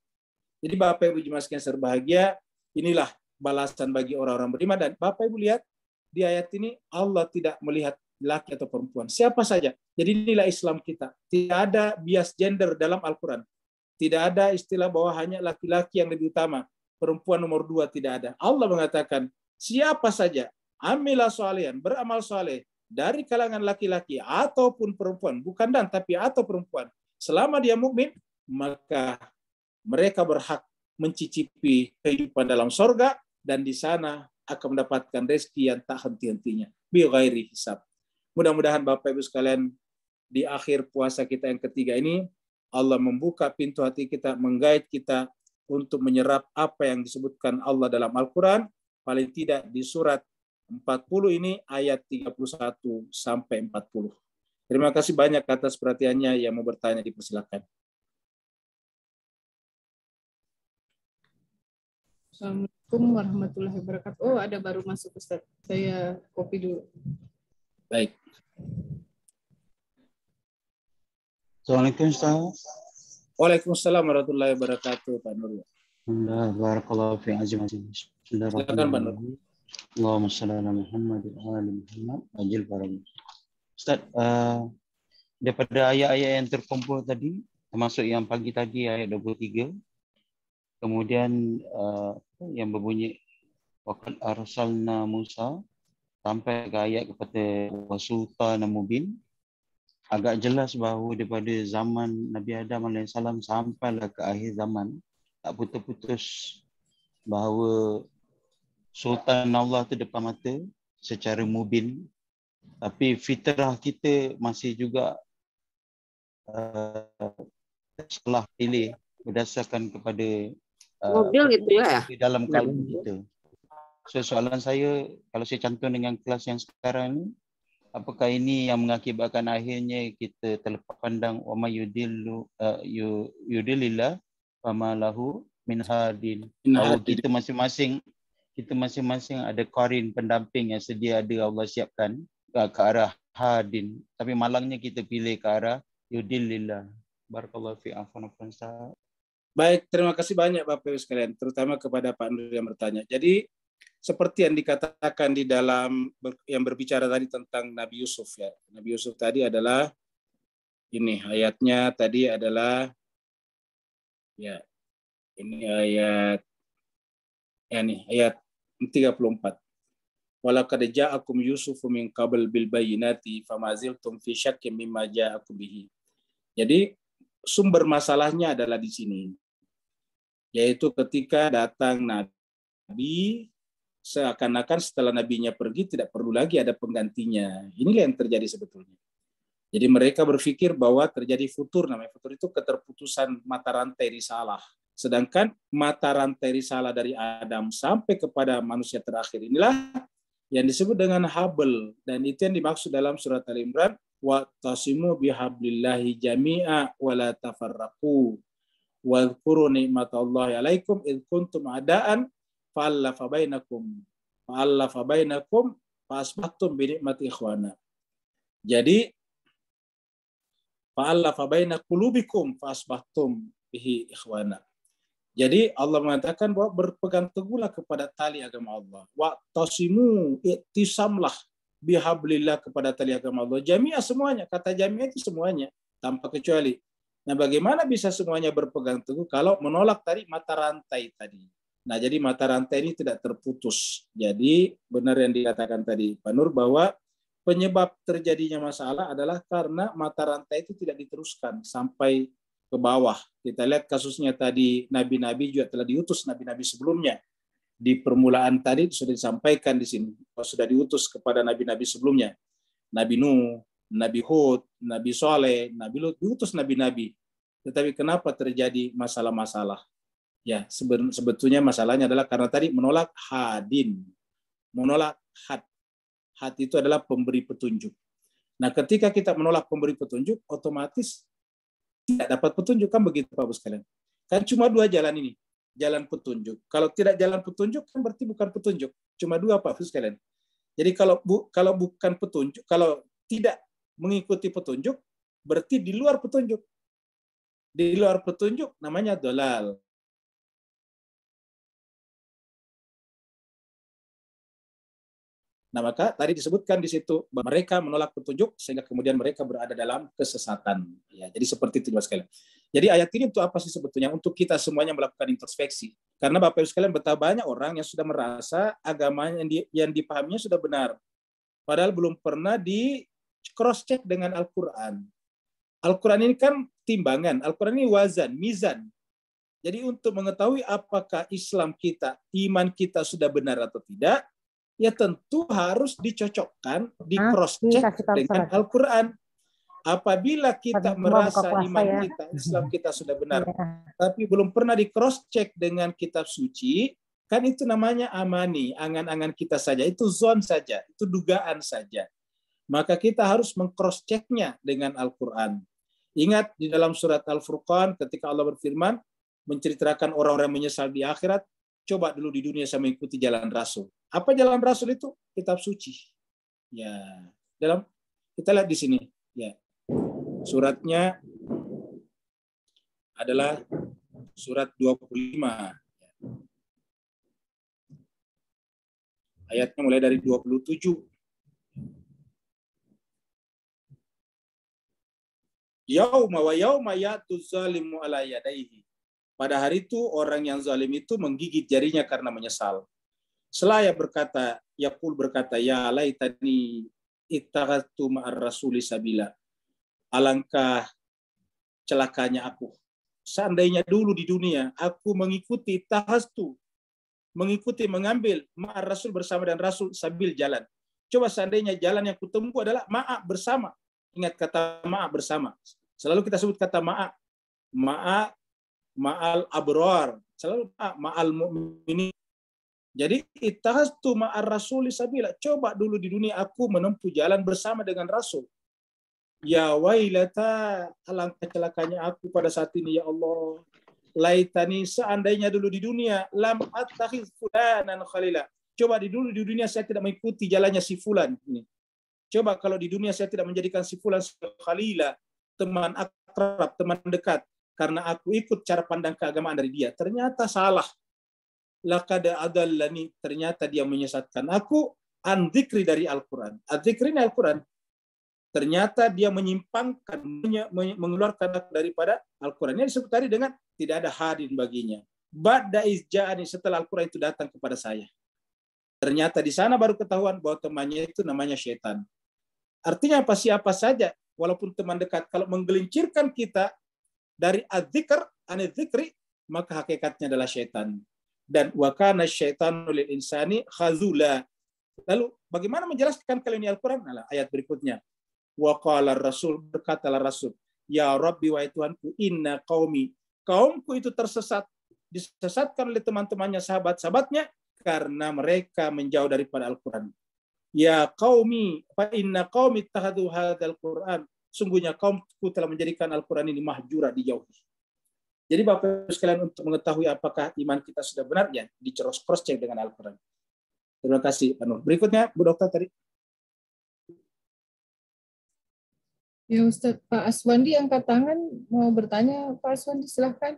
Jadi Bapak Ibu jemaah sekalian berbahagia, inilah balasan bagi orang-orang beriman. Dan Bapak Ibu lihat di ayat ini, Allah tidak melihat laki atau perempuan, siapa saja. Jadi inilah Islam kita, tidak ada bias gender dalam Al-Quran, tidak ada istilah bahwa hanya laki-laki yang lebih utama, perempuan nomor 2, tidak ada. Allah mengatakan siapa saja amila sholihan, beramal soleh dari kalangan laki-laki ataupun perempuan, bukan dan tapi atau perempuan, selama dia mukmin, maka mereka berhak mencicipi kehidupan dalam sorga, dan di sana akan mendapatkan rezeki yang tak henti-hentinya, bighairi hisab. Mudah-mudahan Bapak Ibu sekalian, di akhir puasa kita yang ketiga ini, Allah membuka pintu hati kita, menggait kita untuk menyerap apa yang disebutkan Allah dalam Al-Quran, paling tidak di surat 40 ini ayat 31 sampai 40. Terima kasih banyak atas perhatiannya. Yang mau bertanya dipersilakan. Assalamualaikum warahmatullahi wabarakatuh. Oh, ada baru masuk Ustaz. Saya kopi dulu. Baik. Assalamualaikum Ustaz. Waalaikumsalam warahmatullahi wabarakatuh, Pak Nur. Barakallahu fi azim. Silakan Pak Nur. Allahumma shalli ala Muhammad wa ali Muhammad ajil barakatuh. Ustaz, daripada ayat-ayat yang terkumpul tadi, termasuk yang pagi tadi ayat 23, kemudian yang berbunyi waqad arsalna Musa sampai ke ayat kepada wasultan mubin, agak jelas bahawa daripada zaman Nabi Adam AS sampailah ke akhir zaman, tak putus-putus bahawa Sultan Allah tu depan mata secara mubin, tapi fitrah kita masih juga salah pilih berdasarkan kepada Mobil gitu ya? di dalam kalbu kita. So soalan saya, kalau saya cantum dengan kelas yang sekarang ni, apakah ini yang mengakibatkan akhirnya kita terlepas pandang wa may yudillillah wa ma lahu min hadin. Kita masing-masing ada qarin, pendamping yang sedia ada Allah siapkan ke arah hadin, tapi malangnya kita pilih ke arah yudillillah. Barakallahu fi afwan Ustaz. Baik, terima kasih banyak Bapak Ibu sekalian, terutama kepada Pak Nur yang bertanya. Jadi seperti yang dikatakan di dalam yang berbicara tadi tentang Nabi Yusuf ya. Nabi Yusuf tadi adalah ini ayatnya tadi adalah ya ini ayat ayat 34. Walaqad ja'akum Yusufu min qabl bil bayyinati famaziltum fi syakkin mimma ja'akum bihi. Jadi sumber masalahnya adalah di sini. Yaitu ketika datang Nabi, seakan-akan setelah nabinya pergi tidak perlu lagi ada penggantinya. Inilah yang terjadi sebetulnya. Jadi mereka berpikir bahwa terjadi futur, namanya futur itu keterputusan mata rantai risalah. Sedangkan mata rantai risalah dari Adam sampai kepada manusia terakhir inilah yang disebut dengan habl, dan itu yang dimaksud dalam surat Al-Imran, wa tasimu bihablillahi jami'a wa la tafarraqu wa dzkuru ni'matallahi 'alaikum id kuntum a'daan fa'alafa bainakum fa'asbahtum bi ni'mati ikhwana. Jadi fa'alafa baina qulubikum fa'asbahtum bihi ikhwana. Jadi Allah mengatakan bahwa berpegang teguhlah kepada tali agama Allah. Wa tasimu, iktisamlah bihablillah, kepada tali agama Allah. Jami'ah, semuanya. Kata jami'ah itu semuanya, tanpa kecuali. Nah, bagaimana bisa semuanya berpegang teguh kalau menolak tadi mata rantai tadi? Nah, jadi mata rantai ini tidak terputus. Jadi benar yang dikatakan tadi Pak Nur bahwa penyebab terjadinya masalah adalah karena mata rantai itu tidak diteruskan sampai ke bawah. Kita lihat kasusnya tadi, nabi-nabi juga telah diutus, nabi-nabi sebelumnya. Di permulaan tadi sudah disampaikan di sini, sudah diutus kepada nabi-nabi sebelumnya. Nabi Nuh, Nabi Hud, Nabi Saleh, Nabi Lut, diutus nabi-nabi. Tetapi kenapa terjadi masalah-masalah? Ya, sebetulnya masalahnya adalah karena tadi menolak hadin. Menolak had. Had itu adalah pemberi petunjuk. Nah, ketika kita menolak pemberi petunjuk, otomatis tidak dapat petunjuk, kan begitu Pak Ibu sekalian. Kan cuma dua jalan ini, jalan petunjuk. Kalau tidak jalan petunjuk kan berarti bukan petunjuk. Cuma dua Pak sekalian. Jadi kalau bukan petunjuk, kalau tidak mengikuti petunjuk, berarti di luar petunjuk. Di luar petunjuk namanya dolal. Nah, maka tadi disebutkan di situ mereka menolak petunjuk sehingga kemudian mereka berada dalam kesesatan. Ya, jadi seperti itu Bapak sekalian. Jadi ayat ini untuk apa sih sebetulnya? Untuk kita semuanya melakukan introspeksi. Karena Bapak Ibu sekalian betapa banyak orang yang sudah merasa agamanya yang dipahaminya sudah benar. Padahal belum pernah di cross check dengan Al-Qur'an. Al-Qur'an ini kan timbangan, Al-Qur'an ini wazan, mizan. Jadi untuk mengetahui apakah Islam kita, iman kita sudah benar atau tidak, ya tentu harus dicocokkan, di cross check dengan Al-Quran. Apabila kita merasa iman kita, Islam kita sudah benar, tapi belum pernah di cross check dengan kitab suci, kan itu namanya amani, angan-angan kita saja, itu zon saja, itu dugaan saja. Maka kita harus meng-cross checknya dengan Al-Quran. Ingat di dalam surat Al-Furqan ketika Allah berfirman, menceritakan orang-orang menyesal di akhirat, coba dulu di dunia saya mengikuti jalan Rasul. Apa jalan Rasul itu? Kitab suci. Ya, kita lihat di sini. Ya, suratnya adalah surat 25. Ayatnya mulai dari 27. Yauma wa yauma ya'tuz zalimu ala yadayhi. Pada hari itu orang yang zalim itu menggigit jarinya karena menyesal. Selaya berkata, Yaqul berkata, ya laitani ittakhadtu ma'ar rasuli sabila. Alangkah celakanya aku. Seandainya dulu di dunia aku mengikuti mengambil ma'ar rasul bersama dan rasul sabil jalan. Coba seandainya jalan yang kutempuh adalah ma'a bersama. Ingat kata ma'a bersama. Selalu kita sebut kata ma'a. Ma'al abrar, selalu ma'al mu'minin. Jadi ittakhadtu ma'ar rasuli sabila. Coba dulu di dunia aku menempuh jalan bersama dengan Rasul. Ya wailata, alangkah celakanya aku pada saat ini ya Allah. Laitani, seandainya dulu di dunia lam attakhiz fulanan khalila. Coba di dunia saya tidak mengikuti jalannya si fulan ini. Coba kalau di dunia saya tidak menjadikan si fulan khalila, teman akrab, teman dekat. Karena aku ikut cara pandang keagamaan dari dia. Ternyata salah. Laqad adallani, ternyata dia menyesatkan aku an dzikri dari Al-Quran. Adzikri ini Al-Quran. Ternyata dia menyimpangkan, mengeluarkan aku daripada Al-Quran. Ini disebut tadi dengan tidak ada hadin baginya. Ba'da izja'ani, setelah Al-Quran itu datang kepada saya. Ternyata di sana baru ketahuan bahwa temannya itu namanya syaitan. Artinya apa? Siapa saja, walaupun teman dekat, kalau menggelincirkan kita dari adzikr, anidzikri, maka hakikatnya adalah syaitan. Dan wa kana syaitanu lil insani khazula. Lalu bagaimana menjelaskan kalau ini Al-Quran? Nah, ayat berikutnya. Wa qala Rasul, berkatalah Rasul, ya Rabbi wa Tuhanku, inna qaumi, kaumku itu tersesat, disesatkan oleh teman-temannya, sahabat-sahabatnya, karena mereka menjauh daripada Al-Quran. Ya qaumi, fa inna qaumi ittakhadhu hadzal Qur'an. Sungguhnya kaumku telah menjadikan Al-Quran ini mahjura, dijauhi. Jadi Bapak sekalian, untuk mengetahui apakah iman kita sudah benar, ya di cross check dengan Al-Quran. Terima kasih Pak Nur. Berikutnya Bu Dokter tadi. Ya Ustadz, Pak Aswandi angkat tangan mau bertanya. Pak Aswandi silahkan.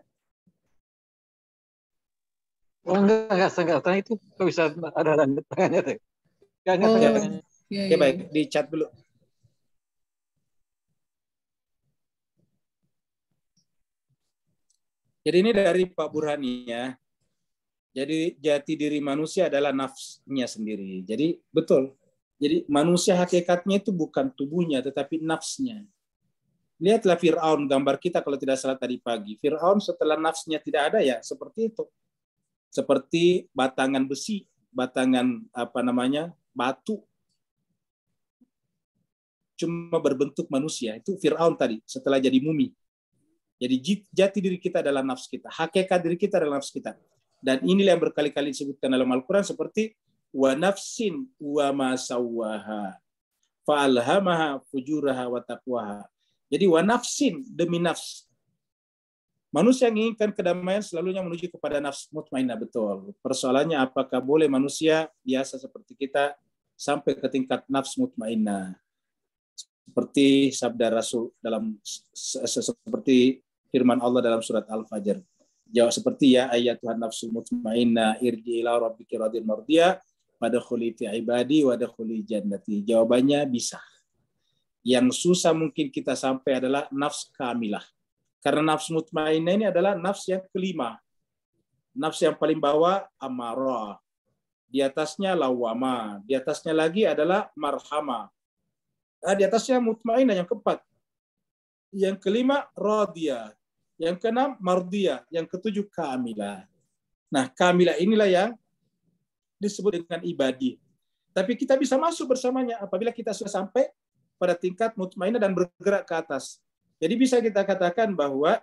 Oh enggak tangan itu kok bisa ada tangannya tuh. Ya, baik, di chat dulu. Jadi ini dari Pak Burhani ya. Jadi jati diri manusia adalah nafsnya sendiri. Jadi betul. Jadi manusia hakikatnya itu bukan tubuhnya tetapi nafsnya. Lihatlah Fir'aun, gambar kita kalau tidak salah tadi pagi. Fir'aun setelah nafsnya tidak ada ya seperti itu. Seperti batangan besi, batangan batu. Cuma berbentuk manusia. Itu Fir'aun tadi setelah jadi mumi. Jadi jati diri kita adalah nafs kita. Hakikat diri kita adalah nafs kita. Dan inilah yang berkali-kali disebutkan dalam Al-Quran seperti wa nafsin wa ma sawwaha fa alhamaha fujuraha wa taqwaha. Jadi wa nafsin, demi nafs. Manusia yang menginginkan kedamaian selalunya menuju kepada nafsu mutmainnah, betul. Persoalannya apakah boleh manusia biasa seperti kita sampai ke tingkat nafsu mutmainnah? Seperti sabda Rasul seperti firman Allah dalam surat Al-Fajr. Jawab seperti ya ayyatuhan nafsul mutmainnah irji ila rabbiki radiyatan mardiyah wadkhuli fi ibadi wadkhuli jannati. Jawabannya bisa. Yang susah mungkin kita sampai adalah nafs kamilah. Karena nafs mutmainnah ini adalah nafs yang kelima. Nafs yang paling bawah amarah. Di atasnya lawama. Di atasnya lagi adalah marhamah. Di atasnya mutmainnah yang keempat. Yang kelima radiyah. Yang keenam mardiyah. Yang ketujuh kamilah. Nah, kamilah inilah yang disebut dengan ibadi. Tapi kita bisa masuk bersamanya apabila kita sudah sampai pada tingkat mutmainnah dan bergerak ke atas. Jadi bisa kita katakan bahwa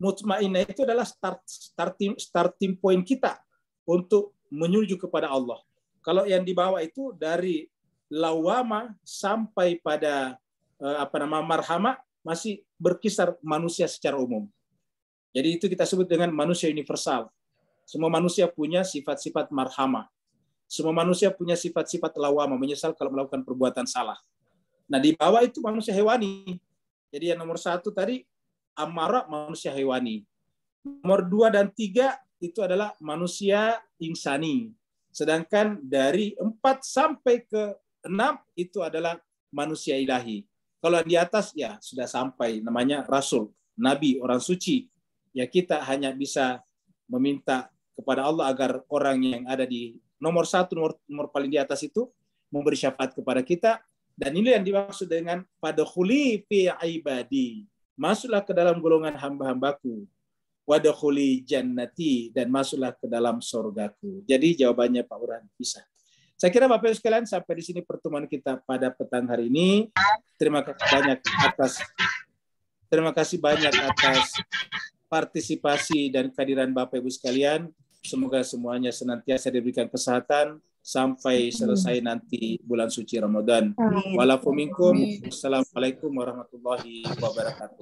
mutmainnah itu adalah starting point kita untuk menuju kepada Allah. Kalau yang di bawah itu dari lawama sampai pada marhamah masih berkisar manusia secara umum. Jadi itu kita sebut dengan manusia universal. Semua manusia punya sifat-sifat marhamah. Semua manusia punya sifat-sifat lawama, menyesal kalau melakukan perbuatan salah. Nah, di bawah itu manusia hewani. Jadi yang nomor 1 tadi, amarah, manusia hewani. Nomor 2 dan 3 itu adalah manusia insani. Sedangkan dari 4 sampai ke 6 itu adalah manusia ilahi. Kalau di atas ya sudah sampai, namanya Rasul, Nabi, orang suci. Ya kita hanya bisa meminta kepada Allah agar orang yang ada di nomor 1, nomor paling di atas itu memberi syafaat kepada kita. Dan ini yang dimaksud dengan fadkhuli fi ibadi. Masuklah ke dalam golongan hamba-hambaku. Wadkhuli jannati, dan masuklah ke dalam surgaku. Jadi jawabannya Pak Uran bisa. Saya kira Bapak Ibu sekalian sampai di sini pertemuan kita pada petang hari ini. Terima kasih banyak atas partisipasi dan kehadiran Bapak Ibu sekalian. Semoga semuanya senantiasa diberikan kesehatan sampai selesai nanti bulan suci Ramadan. Walafu minkum. Assalamualaikum warahmatullahi wabarakatuh.